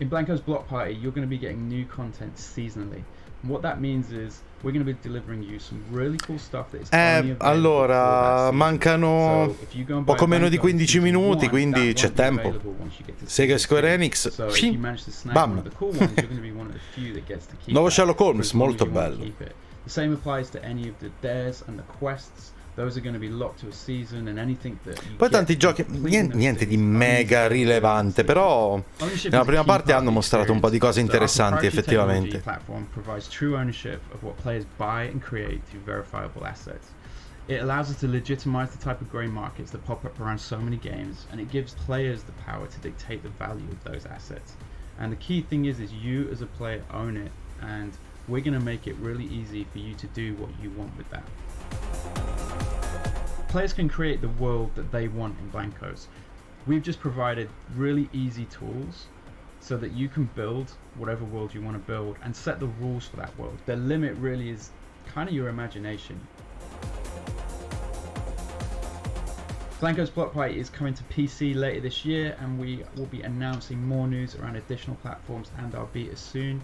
Speaker 25: In Blanco's Block Party, you're going to be getting new content seasonally. What that means is we're going to be delivering you some really cool stuff that is only available
Speaker 1: allora,
Speaker 25: for that
Speaker 1: mancano
Speaker 25: season. So if you go and buy
Speaker 1: poco meno di
Speaker 25: Blanco
Speaker 1: 15
Speaker 25: Season
Speaker 1: minuti,
Speaker 25: 1,
Speaker 1: quindi
Speaker 25: that
Speaker 1: c'è
Speaker 25: won't be
Speaker 1: tempo.
Speaker 25: available once you get to
Speaker 1: Sega e
Speaker 25: Season
Speaker 1: Square
Speaker 25: 2.
Speaker 1: Enix,
Speaker 25: So if you manage to snag
Speaker 1: bam.
Speaker 25: one of the cool ones, you're going to be one of the few that gets to keep
Speaker 1: Nuovo
Speaker 25: that
Speaker 1: Sherlock Holmes,
Speaker 25: for as long as
Speaker 1: molto
Speaker 25: you want to
Speaker 1: bello.
Speaker 25: keep it. The same applies to any of the dares and the quests. Those are going to be locked to a season, and anything that you
Speaker 1: Poi
Speaker 25: get
Speaker 1: tanti giochi, niente di mega rilevante, però nella prima parte hanno mostrato un po' di cose interessanti effettivamente.
Speaker 25: The platform provides true ownership of what players buy and create through verifiable assets. It allows us to legitimize the type of grey markets that pop up around so many games, and it gives players the power to dictate the value of those assets. And the key thing is you as a player own it, and we're going to make it really easy for you to do what you want with that. Players can create the world that they want in Blancos. We've just provided really easy tools so that you can build whatever world you want to build and set the rules for that world. The limit really is kind of your imagination. Blanco's Block Party is coming to PC later this year, and we will be announcing more news around additional platforms and our beta soon.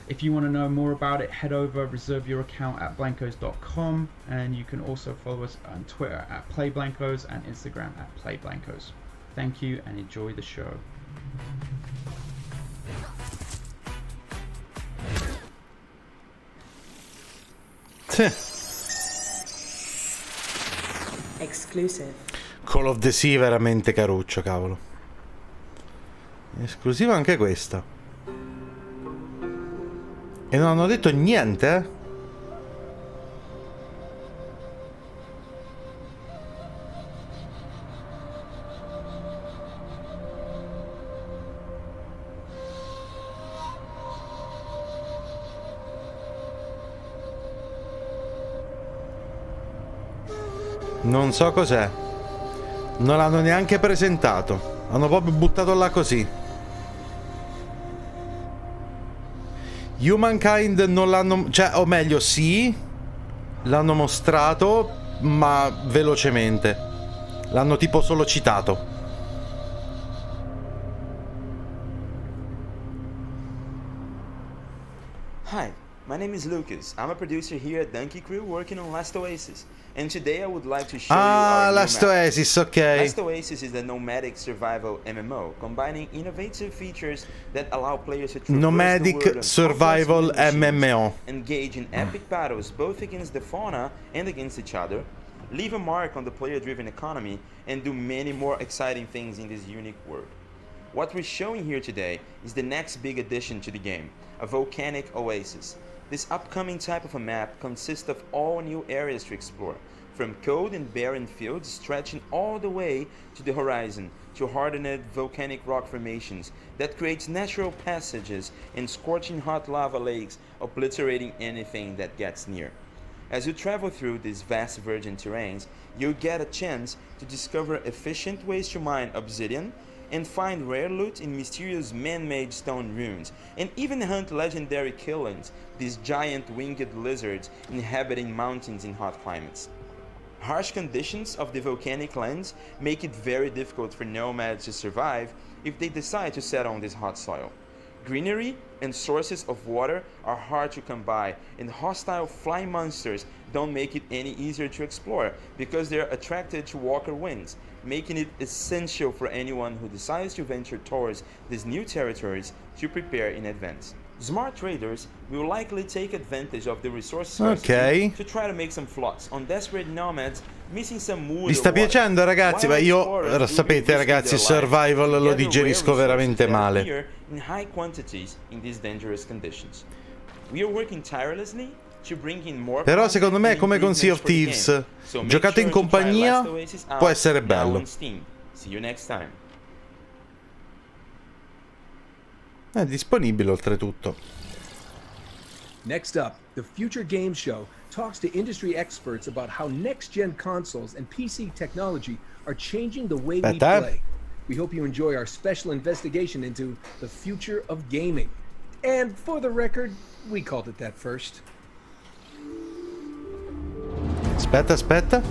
Speaker 25: If you want to know more about it, head over, reserve your account at blancos.com, and you can also follow us on Twitter at playblancos and Instagram at playblancos. Thank you and enjoy the show.
Speaker 10: Exclusive.
Speaker 1: Call of the Sea veramente caruccio, cavolo. Esclusiva anche questa. E non hanno detto niente, eh? Non so cos'è. Non l'hanno neanche presentato. Hanno proprio buttato là così. Humankind non l'hanno... cioè, o meglio, sì, l'hanno mostrato, ma velocemente. L'hanno tipo solo citato.
Speaker 4: Hi, my name is Lucas. I'm a producer here at Donkey Crew working on Last Oasis. And today I would like to show you our
Speaker 1: Last
Speaker 4: new map.
Speaker 1: Oasis, ok.
Speaker 4: Last Oasis is a nomadic survival MMO, combining innovative features that allow players to traverse the
Speaker 1: Nomadic
Speaker 4: world on
Speaker 1: Survival
Speaker 4: complex missions,
Speaker 1: MMO.
Speaker 4: engage in epic battles both against the fauna and against each other, leave a mark on the player-driven economy, and do many more exciting things in this unique world. What we're showing here today is the next big addition to the game, a volcanic oasis. This upcoming type of a map consists of all new areas to explore, from cold and barren fields stretching all the way to the horizon, to hardened volcanic rock formations that creates natural passages and scorching hot lava lakes, obliterating anything that gets near. As you travel through these vast virgin terrains, you'll get a chance to discover efficient ways to mine obsidian, and find rare loot in mysterious man-made stone ruins, and even hunt legendary killings, these giant winged lizards inhabiting mountains in hot climates. Harsh conditions of the volcanic lands make it very difficult for nomads to survive if they decide to settle on this hot soil. Greenery and sources of water are hard to come by, and hostile flying monsters don't make it any easier to explore because they're attracted to walker wings, making it essential for anyone who decides to venture towards these new territories to prepare in advance. Smart traders will likely take advantage of the resource scarcity to try to make some flots on desperate nomads missing some wood.
Speaker 1: Vi sta piacendo, ragazzi? Ma io, sapete ragazzi, survival lo digerisco veramente male.
Speaker 4: In high quantities in these dangerous conditions. We are working tirelessly to bring in more.
Speaker 1: Però secondo me è come con Sea of Thieves, giocato in compagnia può essere bello.
Speaker 4: See you next time.
Speaker 1: È disponibile oltretutto.
Speaker 2: Next up, the Future Games Show talks to industry experts about how next-gen consoles and PC technology are changing the way we play. We hope you enjoy our special investigation into the future of gaming. And for the record, we called it that first.
Speaker 1: Aspetta.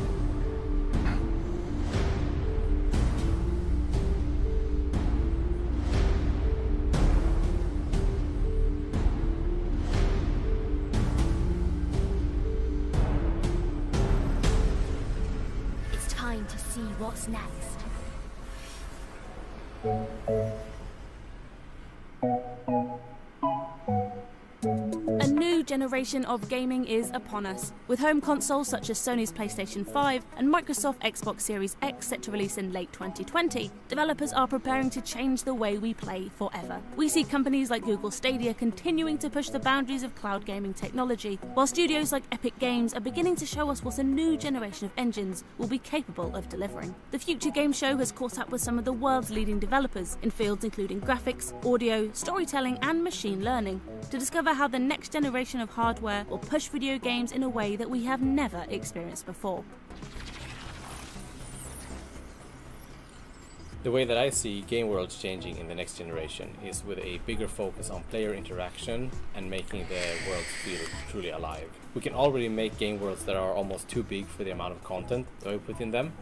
Speaker 21: see what's next.
Speaker 5: A new generation of gaming is upon us. With home consoles such as Sony's PlayStation 5 and Microsoft Xbox Series X set to release in late 2020, developers are preparing to change the way we play forever. We see companies like Google Stadia continuing to push the boundaries of cloud gaming technology, while studios like Epic Games are beginning to show us what a new generation of engines will be capable of delivering. The Future Game Show has caught up with some of the world's leading developers in fields including graphics, audio, storytelling and machine learning, to discover how the next generation of hardware will push video games in a way that we have never experienced before.
Speaker 6: The way that I see game worlds changing in the next generation is with a bigger focus on player interaction and making the worlds feel truly alive. We can already make game worlds that are almost too big for the amount of content that we put in them.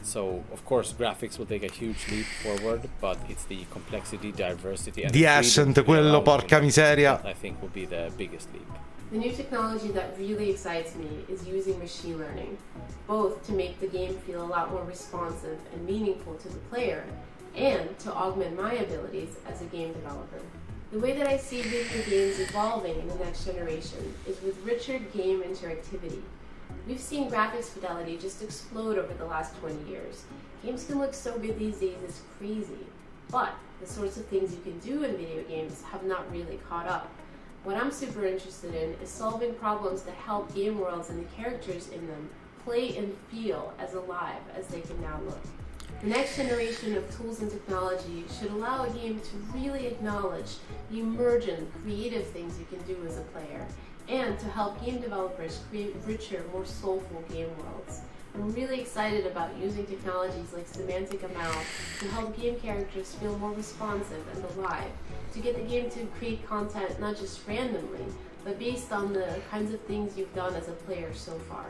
Speaker 6: So, of course, graphics will take a huge leap forward, but it's the complexity, diversity, and
Speaker 1: The Ascent, quello, porca miseria.
Speaker 6: I think will be the biggest leap.
Speaker 7: The new technology that really excites me is using machine learning, both to make the game feel a lot more responsive and meaningful to the player, and to augment my abilities as a game developer. The way that I see video games evolving in the next generation is with richer game interactivity. We've seen graphics fidelity just explode over the last 20 years. Games can look so good these days, it's crazy. But the sorts of things you can do in video games have not really caught up. What I'm super interested in is solving problems to help game worlds and the characters in them play and feel as alive as they can now look. The next generation of tools and technology should allow a game to really acknowledge the emergent, creative things you can do as a player, and to help game developers create richer, more soulful game worlds. I'm really excited about using technologies like semantic ML to help game characters feel more responsive and alive, to get the game to create content not just randomly, but based on the kinds of things you've done as a player so far.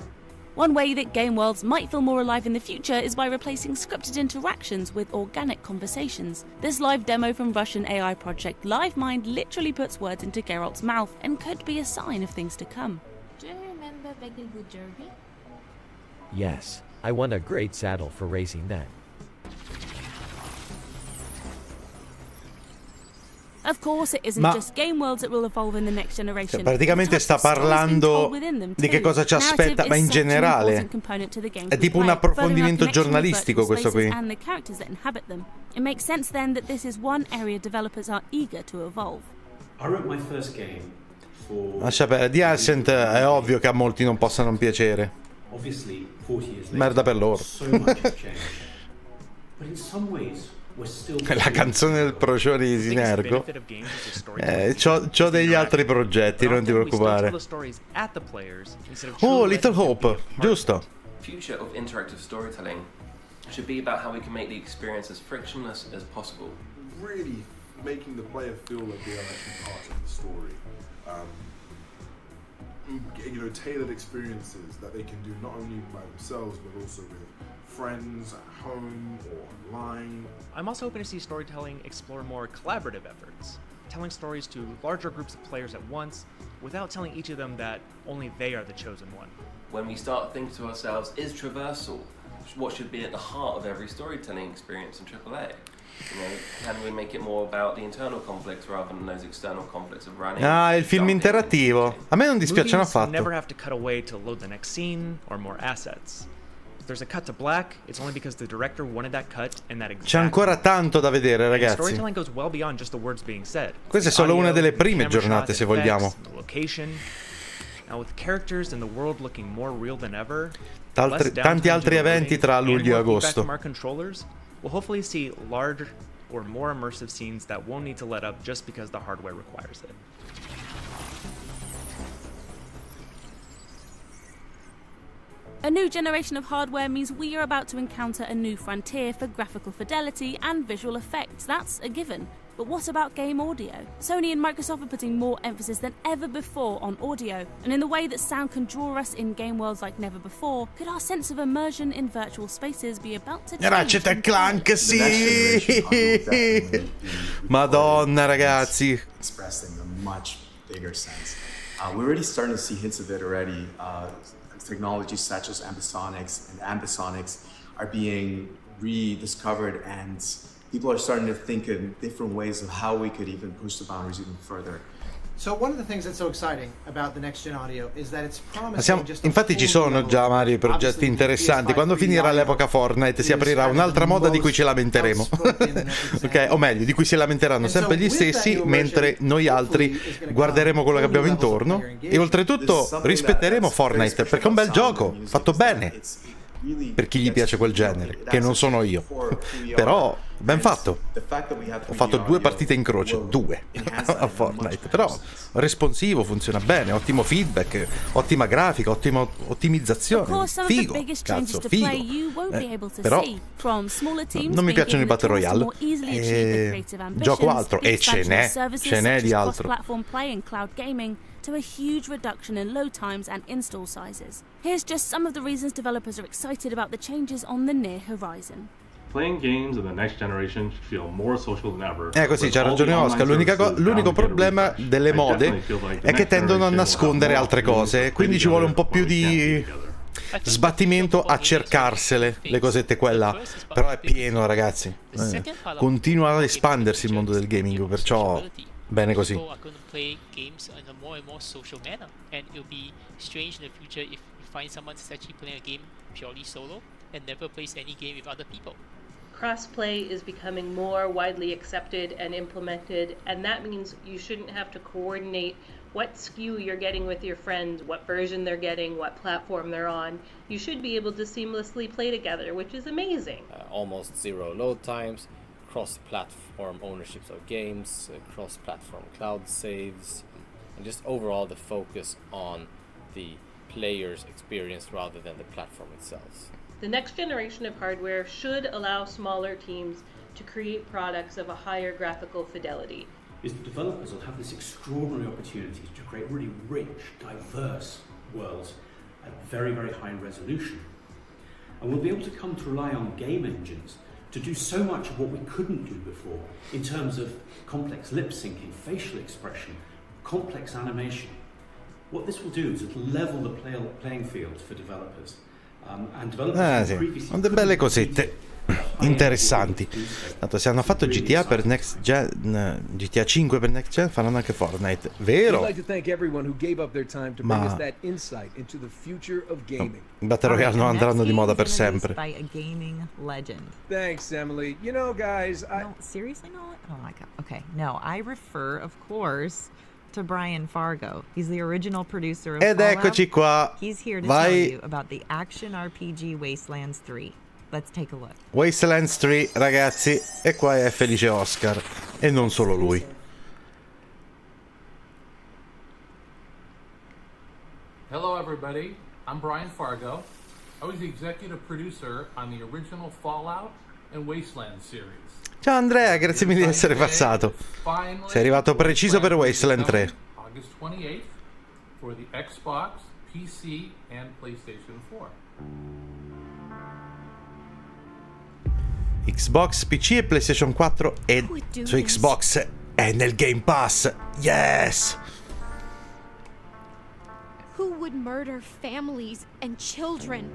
Speaker 5: One way that game worlds might feel more alive in the future is by replacing scripted interactions with organic conversations. This live demo from Russian AI project LiveMind literally puts words into Geralt's mouth and could be a sign of things to come.
Speaker 21: Do you remember Beglewood Derby?
Speaker 8: Yes, I won a great saddle for racing then.
Speaker 5: Of course, it isn't just game worlds that will evolve in the next generation.
Speaker 1: Praticamente sta parlando di che cosa ci aspetta, ma in generale è tipo un approfondimento giornalistico questo qui.
Speaker 5: And the characters that inhabit them. It makes sense then that this is one area developers are eager to evolve.
Speaker 11: I wrote my first game for
Speaker 1: Lascia perdere, The Ascent è ovvio che a molti non possa non piacere.
Speaker 11: Obviously 40 years later.
Speaker 1: Merda per loro.
Speaker 11: So much has changed. But in some ways
Speaker 1: La canzone del procione di Sinergo. C'ho degli altri progetti, non ti preoccupare. Oh, Little Hope, giusto.
Speaker 26: Future of interactive storytelling should be about how we can make the experience as frictionless as possible.
Speaker 27: Really making the player feel like they are actually part of the story. Tailored experiences that they can do not only by themselves but also with friends at home or online.
Speaker 28: I'm also hoping to see storytelling explore more collaborative efforts, telling stories to larger groups of players at once without telling each of them that only they are the chosen one.
Speaker 26: When we start thinking to ourselves, is traversal what should be at the heart of every storytelling experience in AAA? Can we make it more about the internal conflicts rather than those external conflicts of running?
Speaker 1: Ah, il film interattivo. A me non dispiacciono affatto.
Speaker 28: Never have to cut away to load the next scene or more assets. If there's a cut to black, it's only because the director wanted that cut and that exact.
Speaker 1: C'è ancora tanto da vedere, ragazzi.
Speaker 28: Storytelling goes well beyond just the words being said.
Speaker 1: Questa è solo una delle prime giornate, se vogliamo.
Speaker 28: Location. Now with characters in the world looking more real than ever,
Speaker 1: tanti altri eventi tra luglio e agosto.
Speaker 28: We'll hopefully see larger or more immersive scenes that won't need to let up just because the hardware requires it.
Speaker 5: A new generation of hardware means we are about to encounter a new frontier for graphical fidelity and visual effects. That's a given. But what about game audio? Sony and Microsoft are putting more emphasis than ever before on audio, and in the way that sound can draw us in game worlds like never before, could our sense of immersion in virtual spaces be about to change?
Speaker 1: Ratchet & Clank, sì! Madonna, ragazzi!
Speaker 29: Expressed in a much bigger sense. We're already starting to see hints of it already. Technologies such as ambisonics and ambisonics
Speaker 9: are being rediscovered, and people are starting to think in different ways of how we could even push the boundaries even further.
Speaker 12: So one of the things that's so exciting about the next gen audio is that it's promising just a
Speaker 1: Infatti ci sono già vari progetti interessanti. Quando finirà l'epoca Fortnite si aprirà un'altra moda di cui ci lamenteremo. Ok, o meglio, di cui si lamenteranno sempre gli stessi, mentre noi altri guarderemo quello che abbiamo intorno e oltretutto rispetteremo Fortnite perché è un bel gioco, fatto bene. Per chi gli piace quel genere, che non sono io. Però ben fatto. Ho fatto 2 partite in croce, 2 a Fortnite. Però responsivo, funziona bene, ottimo feedback, ottima grafica, ottima ottimizzazione. Figo, cazzo, figo. Però non mi piacciono i Battle Royale. Gioco altro e ce n'è di altro.
Speaker 5: To a huge reduction in load times and install sizes. Here's just some of the reasons developers are excited about the changes on the near horizon.
Speaker 13: Playing games in the next generation should feel more social than ever.
Speaker 1: Così, c'ha ragione Oscar. L'unico problema delle mode è che tendono a nascondere altre cose, quindi ci vuole un po' più di sbattimento a cercarsele, le cosette qua e là. Però è pieno, ragazzi. Continua ad espandersi il mondo del gaming, perciò bene così.
Speaker 14: People are going to play games in a more and more social manner, and it'll be strange in the future if you find someone that's actually playing a game purely solo and never plays any game with other people.
Speaker 15: Crossplay is becoming more widely accepted and implemented, and that means you shouldn't have to coordinate what SKU you're getting with your friends, what version they're getting, what platform they're on. You should be able to seamlessly play together, which is amazing.
Speaker 6: Almost zero load times, cross-platform ownerships of games, cross-platform cloud saves, and just overall the focus on the player's experience rather than the platform itself.
Speaker 15: The next generation of hardware should allow smaller teams to create products of a higher graphical fidelity.
Speaker 11: Is the developers will have this extraordinary opportunity to create really rich, diverse worlds at very, very high resolution. And we'll be able to come to rely on game engines to do so much of what we couldn't do before in terms of complex lip syncing, facial expression, complex animation. What this will do is it'll level the playing field for developers. And developers
Speaker 1: sono delle belle cosette interessanti. Tanto se hanno fatto GTA per Next Gen, GTA 5 per Next Gen, faranno anche Fortnite, vero? Ma i Battle Royale non andranno di moda per sempre.
Speaker 3: Thanks, Emily. You know, guys, No, seriously, no? Oh my god. Okay, no, I refer, of course, to Brian Fargo. He's the original producer of
Speaker 1: Ed
Speaker 3: Fallout.
Speaker 1: eccoci qua.
Speaker 3: He's here to tell you about the action RPG Wastelands 3. Let's take a look.
Speaker 1: Wastelands 3, ragazzi, e qua è felice Oscar, e non solo lui.
Speaker 16: Hello everybody, I'm Brian Fargo. I was the executive producer on the original Fallout and Wasteland series.
Speaker 1: Ciao Andrea, grazie mille di essere passato. Sei arrivato preciso per Wasteland 3.
Speaker 16: August 28th for the Xbox, PC and PlayStation 4.
Speaker 1: Xbox, PC e PlayStation 4 e su Xbox è nel Game Pass. Yes!
Speaker 17: Who would murder families and children?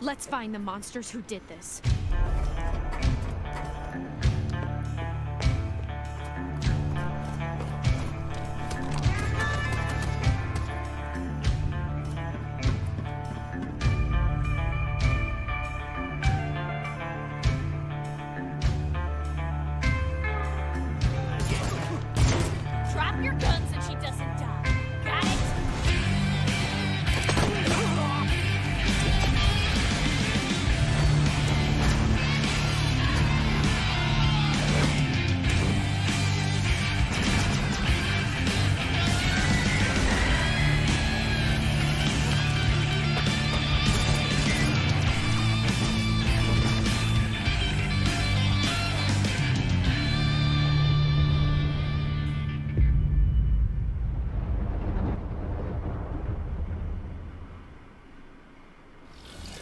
Speaker 17: Let's find the monsters who did this.
Speaker 21: Drop your guns and she doesn't die. Got it?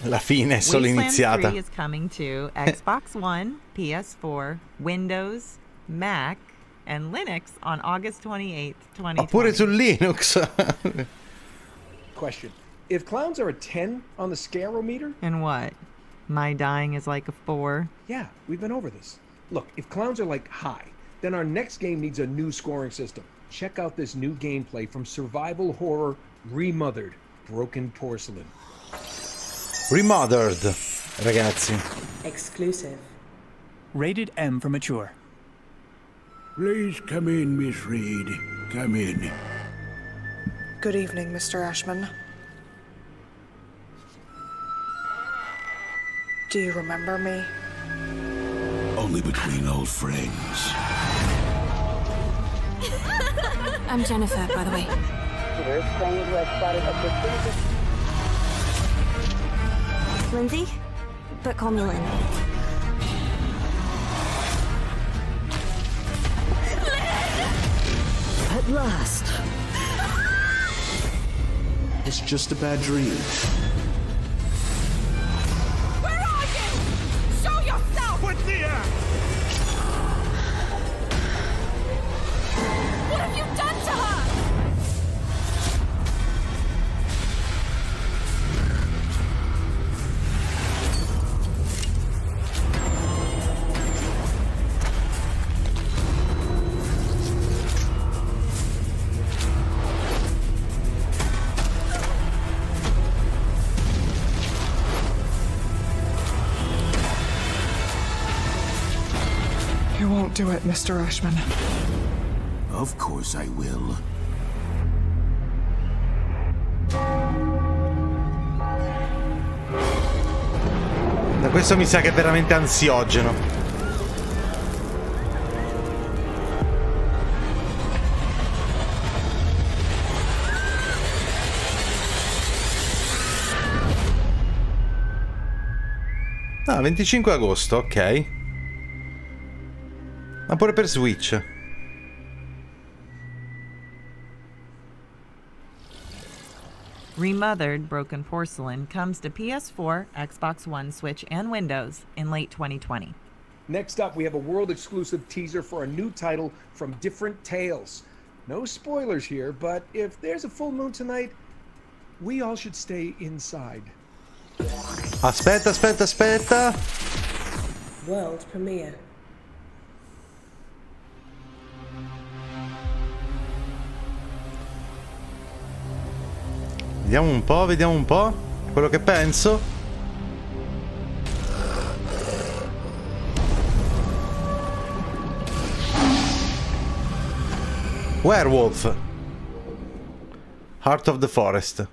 Speaker 1: La fine è solo iniziata.
Speaker 3: Wasteland 3 is coming to Xbox One, PS4, Windows, Mac, and Linux on August 28th, 2020.
Speaker 1: Ma pure su Linux.
Speaker 2: Question. if clowns are a 10 on the scarometer...
Speaker 3: And what? My dying is like a 4?
Speaker 2: Yeah, we've been over this. Look, if clowns are like high, then our next game needs a new scoring system. Check out this new gameplay from survival horror Remothered, Broken Porcelain.
Speaker 1: Remothered, ragazzi.
Speaker 4: Exclusive.
Speaker 10: Rated M for mature.
Speaker 18: Please come in, Miss Reed. Come in.
Speaker 19: Good evening, Mr. Ashman. Do you remember me?
Speaker 18: Only between old friends.
Speaker 19: I'm Jennifer, by the way.
Speaker 20: Lindsay? But call me Lynn.
Speaker 18: At last. It's just a bad dream.
Speaker 21: Where are you? Show yourself!
Speaker 18: What's the
Speaker 21: What have you done to her?
Speaker 19: You won't do it, Mr. Ashman.
Speaker 18: Of course I will.
Speaker 1: Questo mi sa che è veramente ansiogeno. Ah, 25 agosto, ok. Ma pure per Switch.
Speaker 3: Remothered Broken Porcelain comes to PS4, Xbox One, Switch, and Windows in late 2020.
Speaker 2: Next up, we have a world-exclusive teaser for a new title from Different Tales. No spoilers here, but if there's a full moon tonight, we all should stay inside.
Speaker 1: Aspetta.
Speaker 4: World premiere.
Speaker 1: Vediamo un po'. Quello che penso. Werewolf. Heart of the Forest.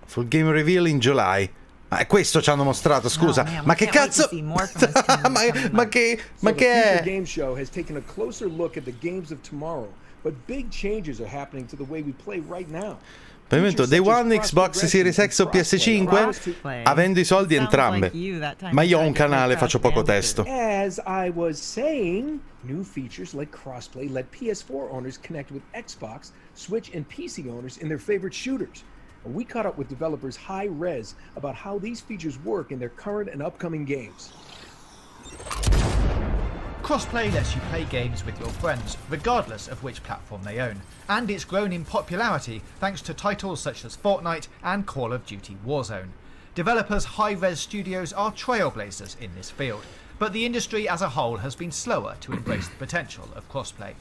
Speaker 1: Full game reveal in July. Ma questo ci hanno mostrato, scusa.
Speaker 2: No, man,
Speaker 1: ma che cazzo? ma che
Speaker 2: The
Speaker 1: è?
Speaker 2: Game Show has taken a closer look at the games of tomorrow, but big changes are happening to the way we play right now.
Speaker 1: Pavimento Day One, Xbox Series X o PS5, avendo i soldi entrambe. Ma io ho un canale, faccio poco testo.
Speaker 2: As I was saying, new features like crossplay let PS4 owners connect with Xbox, Switch, and PC owners in their favorite shooters. And we caught up with developers Hi-Rez about how these features work in their current and upcoming games.
Speaker 22: Crossplay lets you play games with your friends, regardless of which platform they own, and it's grown in popularity thanks to titles such as Fortnite and Call of Duty Warzone. Developers Hi-Rez Studios are trailblazers in this field, but the industry as a whole has been slower to embrace the potential of crossplay.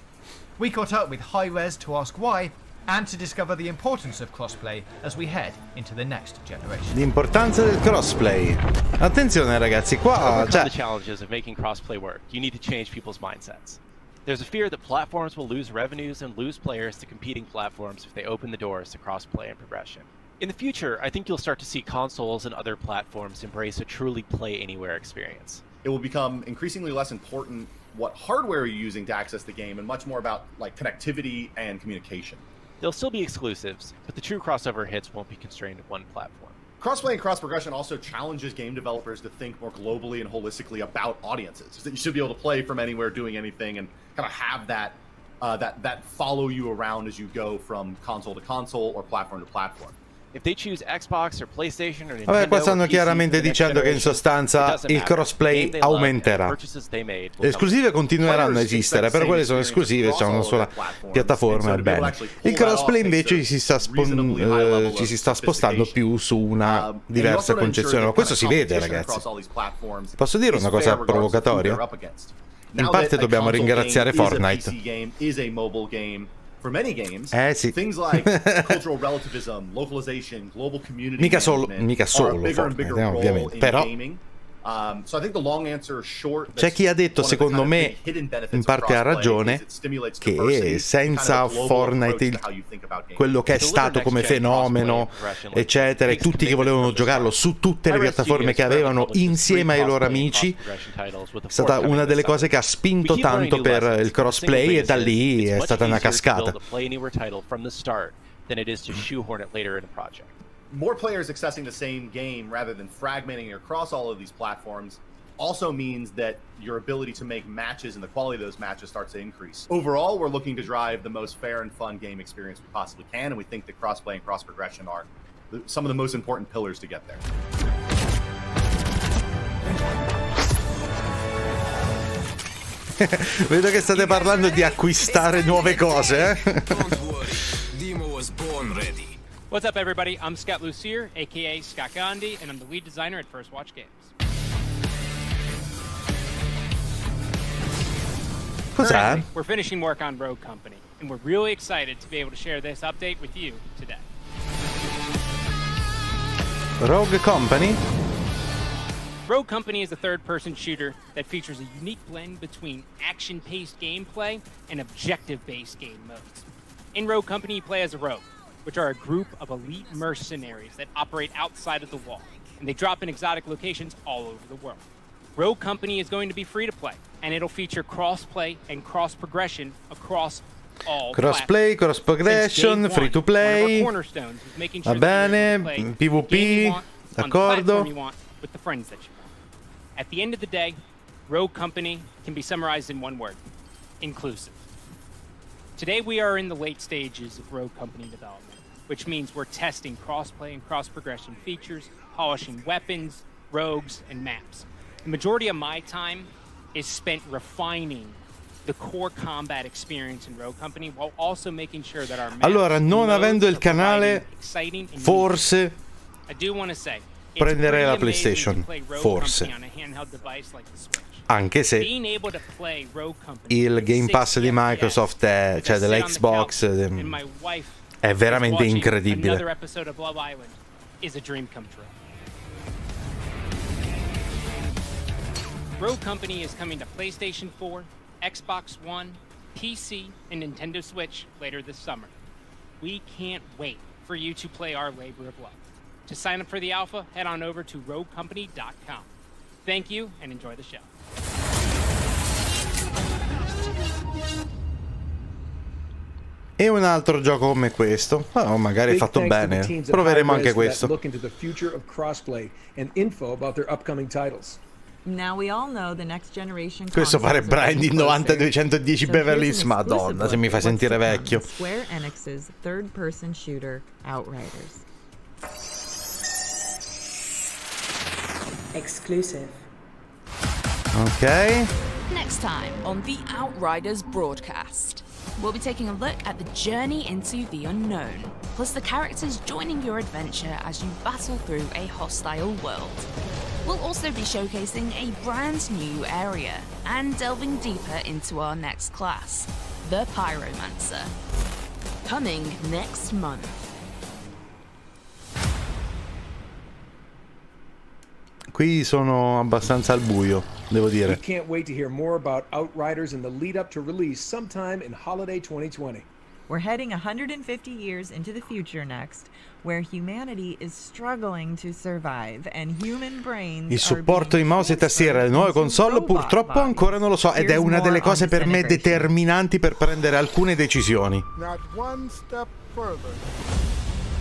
Speaker 22: We caught up with Hi-Rez to ask why, and to discover the importance of crossplay as we head into the next generation.
Speaker 1: L'importanza del crossplay. Attenzione ragazzi, qua
Speaker 23: to overcome the challenges of making crossplay work, you need to change people's mindsets. There's a fear that platforms will lose revenues and lose players to competing platforms if they open the doors to crossplay and progression. In the future, I think you'll start to see consoles and other platforms embrace a truly play anywhere experience.
Speaker 24: It will become increasingly less important what hardware you're using to access the game and much more about like connectivity and communication.
Speaker 23: There'll still be exclusives, but the true crossover hits won't be constrained to one platform.
Speaker 24: Crossplay and cross-progression also challenges game developers to think more globally and holistically about audiences. That you should be able to play from anywhere, doing anything, and kind of have that follow you around as you go from console to console or platform to platform.
Speaker 23: If they choose Xbox or PlayStation or Nintendo,
Speaker 1: Vabbè, qua stanno
Speaker 23: or PC
Speaker 1: chiaramente
Speaker 23: for the next
Speaker 1: dicendo che in
Speaker 23: generation,
Speaker 1: sostanza
Speaker 23: it doesn't
Speaker 1: il
Speaker 23: matter.
Speaker 1: crossplay
Speaker 23: The game they love and the
Speaker 1: aumenterà.
Speaker 23: purchases they made will
Speaker 1: Le esclusive continueranno a esistere, però quelle sono esclusive, c'è una sola piattaforma, è bene. Il crossplay invece ci si sta spostando più su una diversa concezione, ma questo si vede, ragazzi. Posso dire una cosa provocatoria? In parte dobbiamo ringraziare Fortnite.
Speaker 24: For many games,
Speaker 1: sì.
Speaker 24: things like cultural relativism, localization, global community
Speaker 1: mica solo
Speaker 24: Fortnite,
Speaker 1: ovviamente, però
Speaker 24: so I think the long answer short,
Speaker 1: c'è chi ha detto, secondo me, in parte ha ragione, che senza Fortnite quello che è stato come fenomeno, eccetera, e tutti che volevano giocarlo su tutte le piattaforme che avevano insieme ai loro amici, è stata una delle cose che ha spinto tanto per il crossplay, e da lì è stata una cascata.
Speaker 24: More players accessing the same game rather than fragmenting across all of these platforms also means that your ability to make matches and the quality of those matches starts to increase. Overall, we're looking to drive the most fair and fun game experience we possibly can, and we think that crossplay and cross progression are some of the most important pillars to get there.
Speaker 1: Vedo che state parlando di acquistare nuove cose,
Speaker 7: What's up, everybody? I'm Scott Lucier, aka Scott Gandhi, and I'm the lead designer at First Watch Games. Currently, we're finishing work on Rogue Company, and we're really excited to be able to share this update with you today.
Speaker 1: Rogue Company?
Speaker 7: Rogue Company is a third-person shooter that features a unique blend between action-paced gameplay and objective-based game modes. In Rogue Company, you play as a rogue, which are a group of elite mercenaries that operate outside of the wall, and they drop in exotic locations all over the world. Rogue Company is going to be free to play, and it'll feature cross-play and cross-progression across all
Speaker 1: cross-play, cross-progression, free to play, va bene, PvP, d'accordo.
Speaker 7: With the friends that you want. At the end of the day, Rogue Company can be summarized in one word: inclusive. Today we are in the late stages of Rogue Company development, which means we're testing cross-play and cross-progression features, polishing weapons, rogues, and maps. The majority of my time is spent refining the core combat experience in Rogue Company while also making sure that our maps,
Speaker 1: allora, non avendo il canale, forse
Speaker 7: I do want to say,
Speaker 1: prenderei la PlayStation, forse. Anche se il Game Pass di Microsoft, cioè dell'Xbox, è veramente incredibile.
Speaker 7: Rogue Company is coming to PlayStation 4, Xbox One, PC, and Nintendo Switch later this summer. We can't wait for you to play our labor of love. To sign up for the alpha, head on over to roguecompany.com. Thank you and enjoy the show.
Speaker 1: E un altro gioco come questo, magari è fatto bene, proveremo anche questo. Questo fare Brian di 9210 Beverly Hills, madonna, se mi fa sentire vecchio.
Speaker 3: Square Enix's third-person shooter Outriders.
Speaker 4: Exclusive.
Speaker 1: Okay.
Speaker 5: Next time on the Outriders broadcast, we'll be taking a look at the journey into the unknown, plus the characters joining your adventure as you battle through a hostile world. We'll also be showcasing a brand new area and delving deeper into our next class, the Pyromancer. Coming next month.
Speaker 1: Qui sono abbastanza al buio, devo dire.
Speaker 2: We can't wait to hear more about Outriders in the lead up to release sometime in holiday 2020.
Speaker 3: We're heading 150 years into the future next, where humanity is struggling to survive and human brains.
Speaker 1: Il supporto di mouse e tastiera alle nuove console purtroppo ancora non lo so, ed è una delle cose per me determinanti per prendere alcune decisioni.
Speaker 8: Not one step further.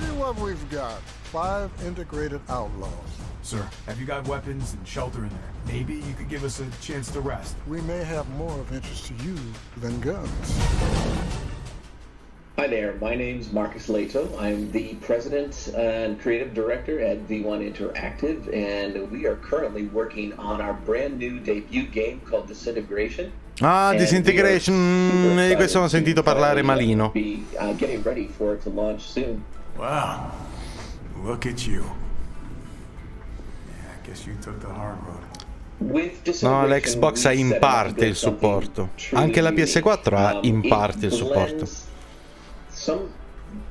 Speaker 8: See what we've got. 5 integrated outlaws.
Speaker 9: Sir, have you got weapons and shelter in there? Maybe you could give us a chance to rest.
Speaker 8: We may have more of interest to you than guns.
Speaker 6: Hi there, my name's Marcus Leto. I'm the president and creative director at V1 Interactive, and we are currently working on our brand new debut game called Disintegration.
Speaker 1: Ah, Disintegration, di questo ho sentito parlare malino.
Speaker 6: Getting ready for it to launch soon.
Speaker 9: Wow, look at you. Yeah, I guess you took the hard road.
Speaker 1: No, l'Xbox ha in parte il supporto. Anche la PS4 ha in parte il supporto.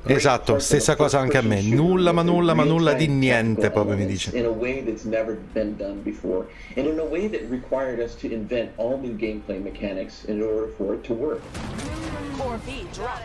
Speaker 1: Esatto, stessa cosa anche a me. Nulla ma nulla di niente, proprio mi dice.
Speaker 6: In a way that's never been done before, and in a way that required us to invent all new gameplay mechanics in order for it to work.
Speaker 21: Core B, drop.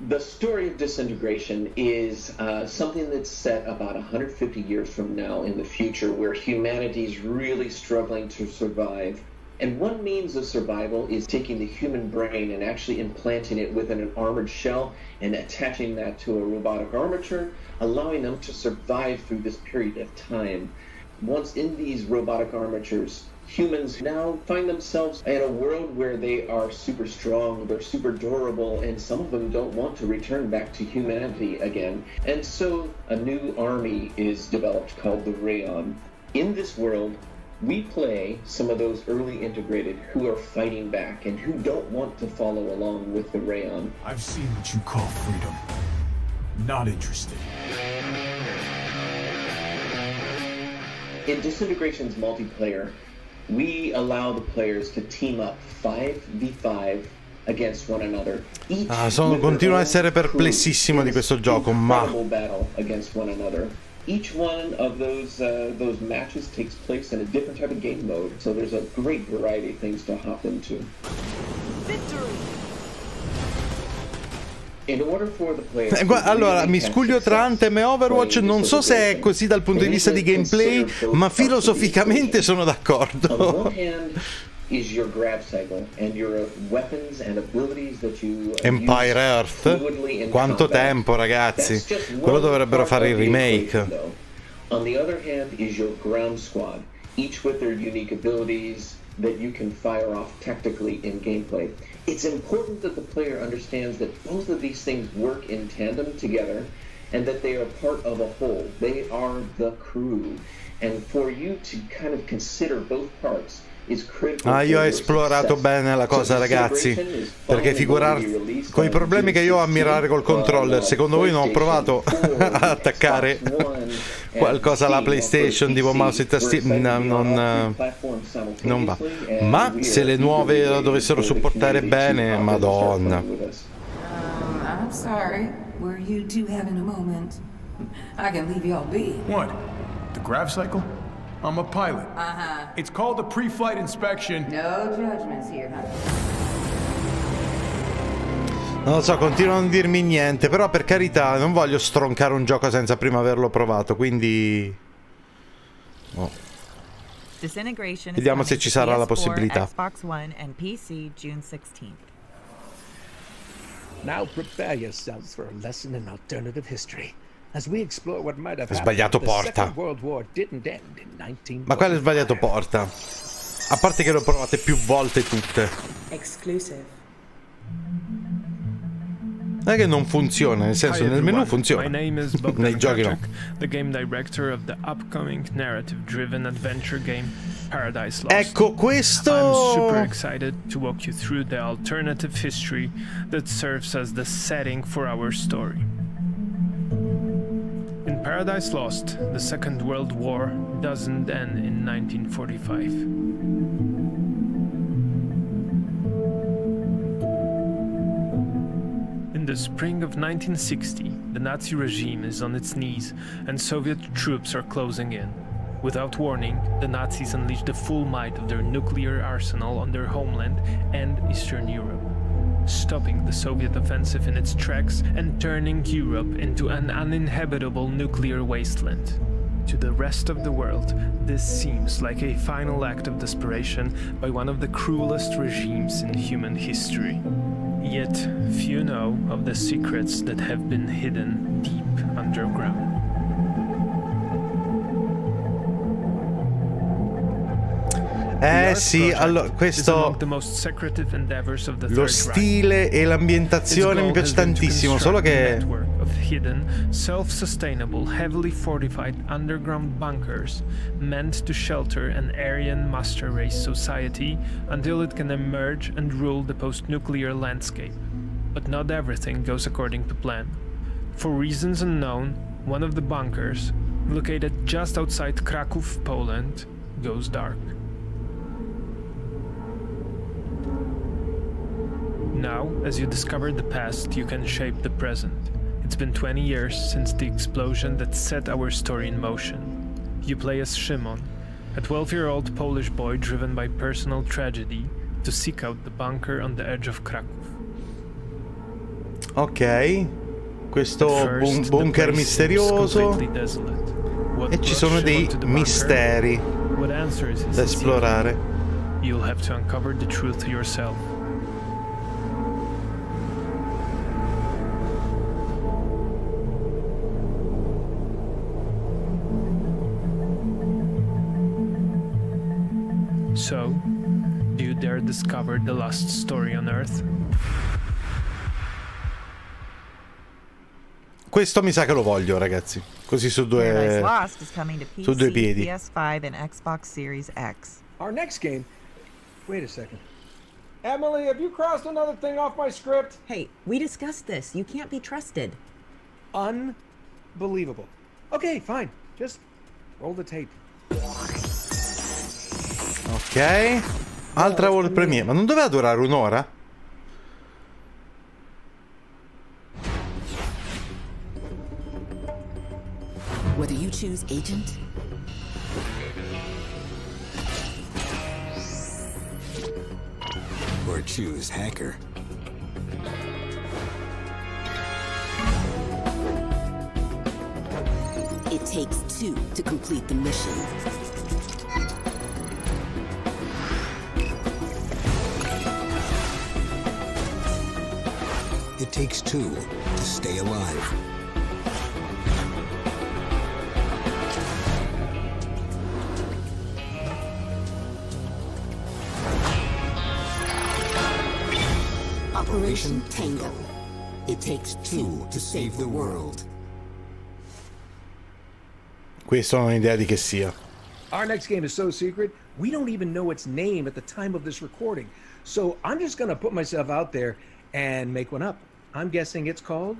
Speaker 6: The story of Disintegration is something that's set about 150 years from now in the future, where humanity's really struggling to survive. And one means of survival is taking the human brain and actually implanting it within an armored shell and attaching that to a robotic armature, allowing them to survive through this period of time. Once in these robotic armatures, humans now find themselves in a world where they are super strong, they're super durable, and some of them don't want to return back to humanity again. And so a new army is developed called the Rayon. In this world, we play some of those early integrated who are fighting back and who don't want to follow along with the Rayon.
Speaker 9: I've seen what you call freedom. Not interested.
Speaker 6: In Disintegration's multiplayer, we allow the players to team up 5v5 against one another.
Speaker 1: Continuo a essere perplessissimo di questo gioco, ma
Speaker 6: battle against one another. Each one of those matches takes place in a different type of game mode, so there's a great variety of things to hop into.
Speaker 21: Victory.
Speaker 6: In order for the player
Speaker 1: allora, mi scuglio tra Anthem e Overwatch, non so se è così dal punto di vista di gameplay, ma filosoficamente sono d'accordo.
Speaker 6: Is your grab cycle and your weapons and abilities that you
Speaker 1: Empire Earth? Quanto tempo, ragazzi? Quello dovrebbero fare il remake.
Speaker 6: On the other hand is your ground squad, each with their unique abilities that you can fire off tactically in gameplay. It's important that the player understands that both of these things work in tandem together and that they are part of a whole. They are the crew. And for you to kind of consider both parts.
Speaker 1: Io ho esplorato bene la cosa, ragazzi, perché figurarsi con i problemi che io ho a mirare col controller, secondo voi non ho provato a attaccare qualcosa alla PlayStation tipo mouse e tastiera? Non va. Ma se le nuove lo dovessero supportare bene, madonna.
Speaker 12: I'm sorry. Were you two having a moment? I can leave y'all be.
Speaker 9: What? The grav cycle? I'm a pilot.
Speaker 12: Uh-huh.
Speaker 9: It's called a pre-flight inspection.
Speaker 12: No judgments here, huh?
Speaker 1: Non lo so, continuano a non dirmi niente, però per carità non voglio stroncare un gioco senza prima averlo provato, quindi vediamo se ci sarà la possibilità.
Speaker 13: Xbox One and PC June 16th.
Speaker 2: Now prepare yourselves for a lesson in alternative history. As we explore what might have
Speaker 1: sbagliato porta. Ma quello è sbagliato porta. A parte che l'ho provate più volte tutte.
Speaker 4: Exclusive.
Speaker 1: Non è che non funziona, nel senso nel menu funziona. Nei giochi no.
Speaker 14: The game director of the upcoming narrative-driven adventure game Paradise Lost.
Speaker 1: Ecco questo.
Speaker 14: I'm super excited to walk you through the alternative history that serves as the setting for our story. In Paradise Lost, the Second World War doesn't end in 1945. In the spring of 1960, the Nazi regime is on its knees and Soviet troops are closing in. Without warning, the Nazis unleash the full might of their nuclear arsenal on their homeland and Eastern Europe, stopping the Soviet offensive in its tracks and turning Europe into an uninhabitable nuclear wasteland. To the rest of the world, this seems like a final act of desperation by one of the cruelest regimes in human history. Yet, few know of the secrets that have been hidden deep underground.
Speaker 1: sì, allora questo lo stile e l'ambientazione mi piace tantissimo, solo che
Speaker 14: hidden, self-sustainable, heavily fortified underground bunkers meant to shelter an Aryan master race society until it can emerge and rule the post-nuclear landscape. But not everything goes according to plan. For reasons unknown, one of the bunkers, located just outside Kraków, Poland, goes dark. Now, as you discover the past, you can shape the present. It's been 20 years since the explosion that set our story in motion. You play as Szymon, a 12-year-old Polish boy driven by personal tragedy to seek out the bunker on the edge of Kraków.
Speaker 1: Ok, questo bunker misterioso e ci sono dei misteri da esplorare.
Speaker 14: You'll have to uncover the truth yourself. So, do you dare discover the last story on Earth?
Speaker 1: Questo mi sa che lo voglio, ragazzi. Così su due
Speaker 13: Lost is coming to PC,
Speaker 1: su due piedi.
Speaker 13: PS5 and Xbox Series X.
Speaker 2: Our next game. Wait a second. Emily, have you crossed another thing off my script?
Speaker 13: Hey, we discussed this. You can't be trusted.
Speaker 2: Unbelievable. Okay, fine. Just roll the tape.
Speaker 1: Ok. Altra world premiere. Ma non doveva durare un'ora?
Speaker 11: Whether you choose agent or choose hacker, it takes two to complete the mission. It takes two to stay alive. Operation Tango. It takes two to save the world.
Speaker 1: Questo non ho idea di che sia.
Speaker 2: Our next game is so secret, we don't even know its name at the time of this recording. So I'm just gonna put myself out there and make one up. I'm guessing it's called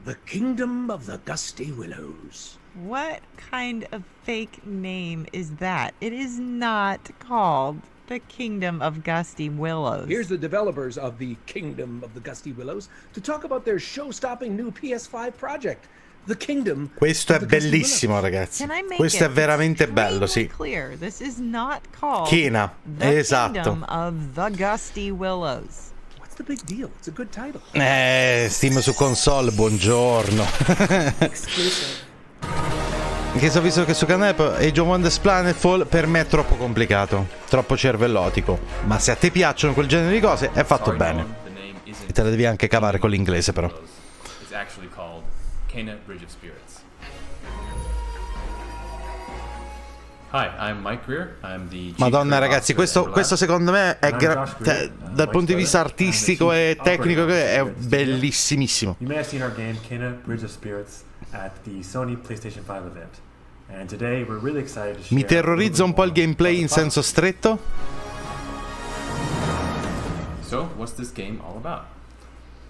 Speaker 2: The Kingdom of the Gusty Willows.
Speaker 13: What kind of fake name is that? It is not called The Kingdom of Gusty Willows.
Speaker 2: Here's the developers of The Kingdom of the Gusty Willows to talk about their show-stopping new PS5 project, The Kingdom.
Speaker 1: Questo è bellissimo, ragazzi. Questo è veramente bello, sì.
Speaker 13: Clear. This is not called
Speaker 1: China,
Speaker 13: The
Speaker 1: esatto.
Speaker 13: Kingdom of the Gusty Willows.
Speaker 2: What's the big deal? It's a good title.
Speaker 1: Steam su console, buongiorno. Anche se ho visto che su canale Age of Wonders Planetfall per me è troppo complicato, troppo cervellotico. Ma se a te piacciono quel genere di cose è fatto bene. E te la devi anche cavare con l'inglese, però.
Speaker 15: It's actually called Cana Bridge of Spirits. Hi, I'm Mike Greer. I'm the
Speaker 1: Madonna, ragazzi, questo secondo me è dal punto di vista artistico e tecnico è bellissimissimo.
Speaker 16: You may have seen our game Cana Bridge of Spirits at the Sony PlayStation 5 event. And today we're really excited to share.
Speaker 1: Mi terrorizza un po' il gameplay in senso stretto.
Speaker 15: So, what's this game all about?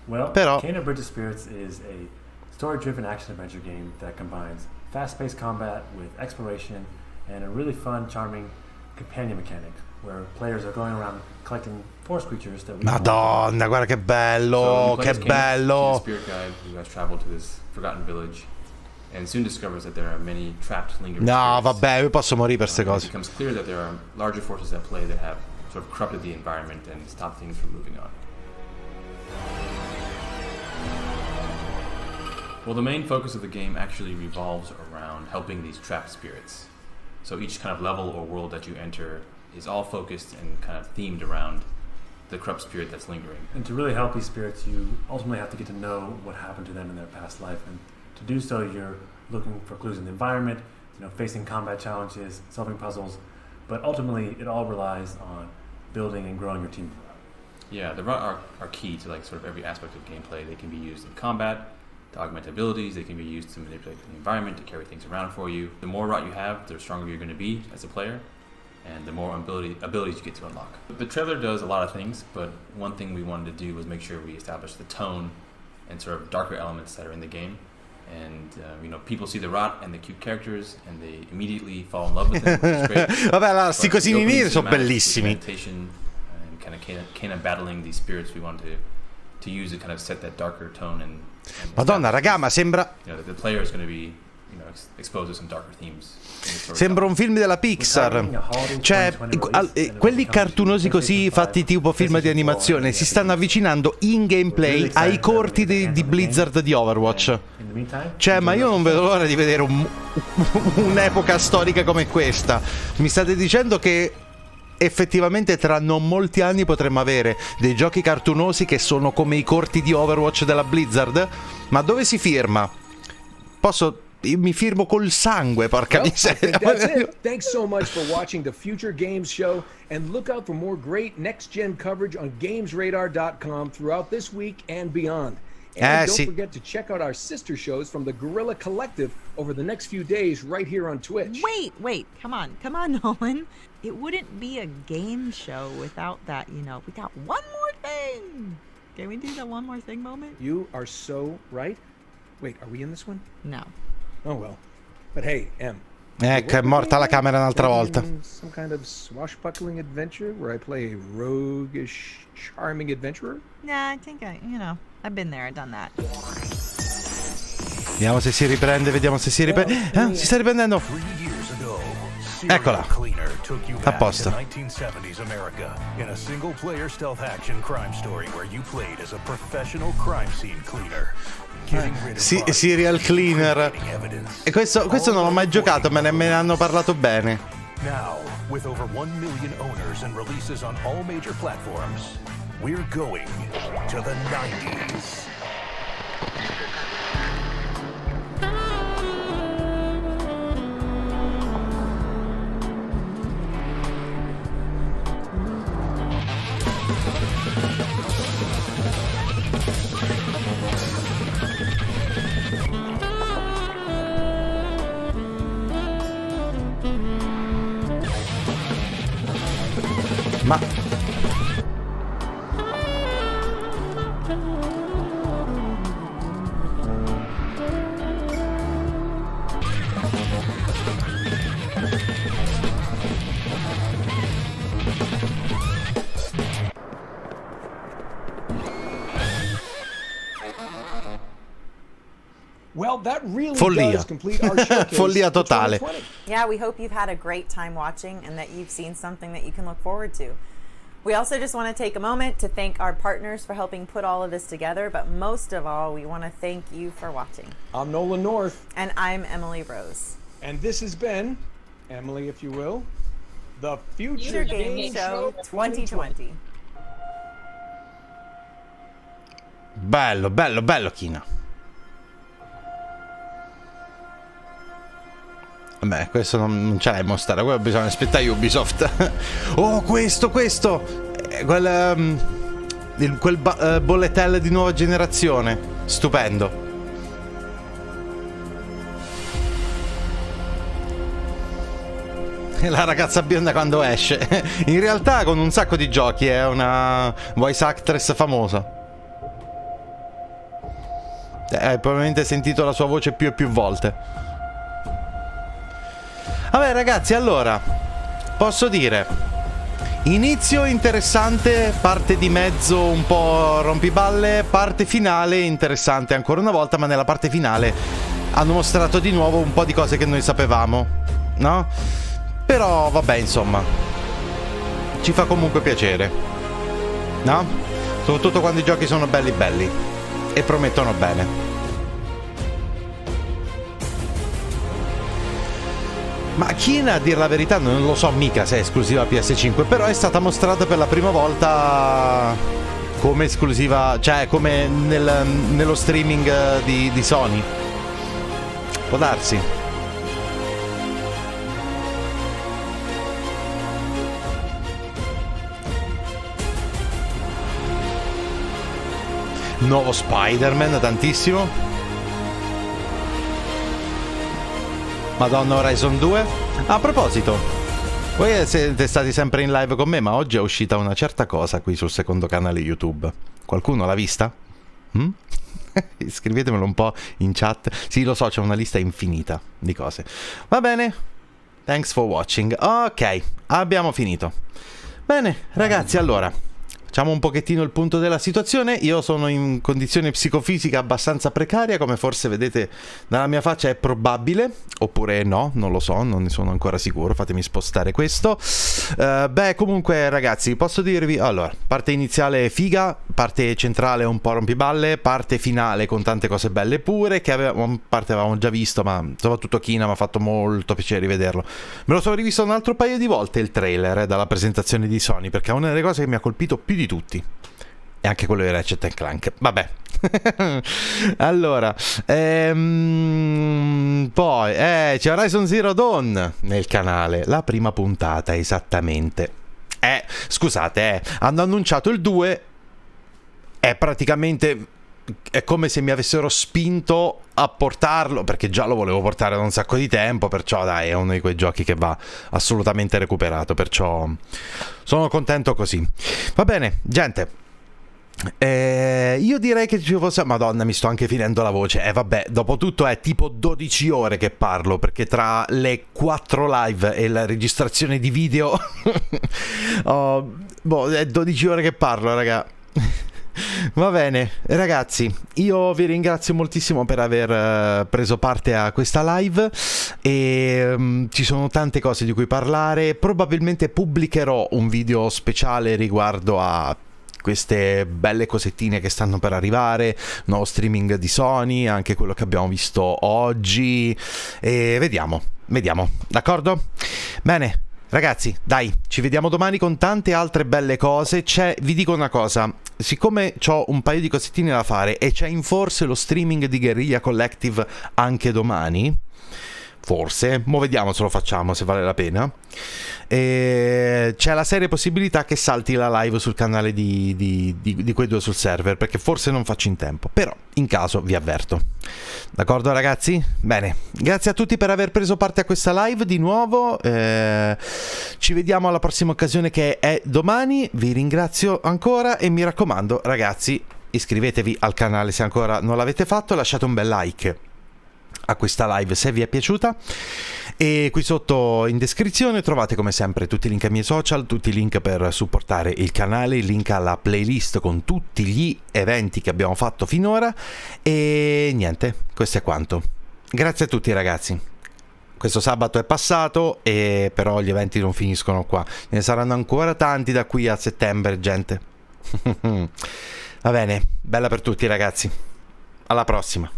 Speaker 16: Well,
Speaker 1: Però
Speaker 16: Cana Bridge of Spirits is a story-driven action-adventure game that combines fast-paced combat with exploration and a really fun, charming companion mechanic where players are going around collecting forest creatures that we
Speaker 1: Madonna, guarda che bello, che bello.
Speaker 15: Spirit guide who has traveled to this forgotten village and soon discovers that there are many trapped lingering
Speaker 1: No,
Speaker 15: spirits.
Speaker 1: vabbè, io posso morire per queste cose.
Speaker 15: It becomes clear that there are larger forces at play that have sort of corrupted the environment and stopped things from moving on. Well, the main focus of the game actually revolves around helping these trapped spirits. So each kind of level or world that you enter is all focused and kind of themed around the corrupt spirit that's lingering.
Speaker 16: And to really help these spirits, you ultimately have to get to know what happened to them in their past life. And to do so, you're looking for clues in the environment, facing combat challenges, solving puzzles, but ultimately it all relies on building and growing your team.
Speaker 15: Yeah, the rot are key to like sort of every aspect of gameplay. They can be used in combat to augment abilities. They can be used to manipulate the environment, to carry things around for you. The more rot you have, the stronger you're going to be as a player, and the more abilities you get to unlock. The trailer does a lot of things, but one thing we wanted to do was make sure we established the tone and sort of darker elements that are in the game. And you know, people see the rot and the cute characters and they immediately fall in love with them, which is great.
Speaker 1: Vabbè, allora, sti cosini neri sono bellissimi.
Speaker 15: And kind of battling these spirits, we wanted to use to kind of set that darker tone and
Speaker 1: Madonna, raga, ma sembra
Speaker 15: you know, the player is going to be, you know, exposed to some darker themes.
Speaker 1: Sembra un film della Pixar. Cioè, quelli cartunosi così, fatti tipo film di animazione, si stanno avvicinando in gameplay ai corti di Blizzard di Overwatch. Cioè, ma io non vedo l'ora di vedere un'epoca storica come questa. Mi state dicendo che effettivamente tra non molti anni potremmo avere dei giochi cartunosi che sono come i corti di Overwatch della Blizzard? Ma dove si firma? Io mi firmo col sangue, porca miseria.
Speaker 2: That's it. Thanks so much for watching the Future Games Show, and look out for more great next-gen coverage on GamesRadar.com throughout this week and beyond. And don't forget to check out our sister shows from the Guerrilla Collective over the next few days right here on Twitch.
Speaker 13: Wait, come on, Nolan. It wouldn't be a game show without that, you know. We got one more thing. Can we do the one more thing moment?
Speaker 2: You are so right. Wait, are we in this one?
Speaker 13: No.
Speaker 2: Oh well. But hey, Em.
Speaker 1: Ecco, è morta la camera un'altra volta.
Speaker 2: Some kind of swashbuckling adventure where I play a roguish, charming adventurer?
Speaker 13: Nah, I think I've been there, I've done that.
Speaker 1: Vediamo se si riprende, si sta riprendendo. Eccola. A posto. Serial cleaner. E questo non l'ho mai giocato, me ne hanno parlato bene.
Speaker 10: Now, with over 1 million owners and releases on all major platforms, we're going to the 90s.
Speaker 1: Ma
Speaker 2: Well, that really
Speaker 1: follia.
Speaker 2: does complete our showcase.
Speaker 1: Follia totale.
Speaker 3: Yeah, we hope you've had a great time watching and that you've seen something that you can look forward to. We also just want to take a moment to thank our partners for helping put all of this together, but most of all, we want to thank you for watching.
Speaker 2: I'm Nolan North.
Speaker 3: And I'm Emily Rose.
Speaker 2: And this has been, Emily, if you will, the
Speaker 3: Future Game Show 2020.
Speaker 1: Bello, Kina. Vabbè, questo non ce l'hai mostrare, quello bisogna aspettare Ubisoft. Oh, questo! Quel bolletel di nuova generazione. Stupendo. La ragazza bionda quando esce. In realtà con un sacco di giochi, è una voice actress famosa. Hai probabilmente sentito la sua voce più e più volte. Vabbè ragazzi, allora posso dire inizio interessante, parte di mezzo un po' rompiballe, parte finale interessante ancora una volta, ma nella parte finale hanno mostrato di nuovo un po' di cose che noi sapevamo, no? Però vabbè, insomma, ci fa comunque piacere, no? Soprattutto quando i giochi sono belli e promettono bene. Ma Kina, a dire la verità, non lo so mica se è esclusiva PS5, però è stata mostrata per la prima volta come esclusiva, cioè come nello streaming di Sony. Può darsi. Nuovo Spider-Man, tantissimo. Madonna, Horizon 2. A proposito, voi siete stati sempre in live con me, ma oggi è uscita una certa cosa qui sul secondo canale YouTube. Qualcuno l'ha vista? Scrivetemelo un po' in chat. Sì, lo so, c'è una lista infinita di cose. Va bene. Thanks for watching. Ok, abbiamo finito. Bene, ragazzi, allora facciamo un pochettino il punto della situazione. Io sono in condizione psicofisica abbastanza precaria, come forse vedete dalla mia faccia. È probabile, oppure no, non lo so, non ne sono ancora sicuro. Fatemi spostare questo. Beh, comunque ragazzi, posso dirvi, allora, parte iniziale figa, parte centrale un po' rompiballe, parte finale con tante cose belle pure, che parte avevamo già visto, ma soprattutto Kina mi ha fatto molto piacere rivederlo. Me lo sono rivisto un altro paio di volte il trailer dalla presentazione di Sony, perché è una delle cose che mi ha colpito più di tutti, e anche quello di Ratchet & Clank. Vabbè. Allora, poi c'è Horizon Zero Dawn nel canale, la prima puntata esattamente. Scusate, hanno annunciato il 2, è praticamente, è come se mi avessero spinto a portarlo, perché già lo volevo portare da un sacco di tempo, perciò dai, è uno di quei giochi che va assolutamente recuperato, perciò sono contento così. Va bene, gente. Io direi che ci fosse... Madonna, mi sto anche finendo la voce. Vabbè, dopo tutto è tipo 12 ore che parlo, perché tra le 4 live e la registrazione di video è 12 ore che parlo, raga. Va bene, ragazzi, io vi ringrazio moltissimo per aver preso parte a questa live, e ci sono tante cose di cui parlare. Probabilmente pubblicherò un video speciale riguardo a queste belle cosettine che stanno per arrivare, nuovo streaming di Sony, anche quello che abbiamo visto oggi, e vediamo, d'accordo? Bene, ragazzi, dai, ci vediamo domani con tante altre belle cose. Vi dico una cosa, siccome ho un paio di cosettine da fare e c'è in forse lo streaming di Guerrilla Collective anche domani, forse, mo vediamo se lo facciamo, se vale la pena, e c'è la seria possibilità che salti la live sul canale di quei due sul server, perché forse non faccio in tempo, però in caso vi avverto. D'accordo, ragazzi? Bene, grazie a tutti per aver preso parte a questa live di nuovo. Ci vediamo alla prossima occasione, che è domani. Vi ringrazio ancora e mi raccomando, ragazzi, iscrivetevi al canale se ancora non l'avete fatto, lasciate un bel like a questa live se vi è piaciuta, e qui sotto in descrizione trovate come sempre tutti i link ai miei social, tutti i link per supportare il canale, il link alla playlist con tutti gli eventi che abbiamo fatto finora, e niente, questo è quanto. Grazie a tutti, ragazzi. Questo sabato è passato, e però gli eventi non finiscono qua, ne saranno ancora tanti da qui a settembre, gente. Va bene, bella per tutti, ragazzi, alla prossima.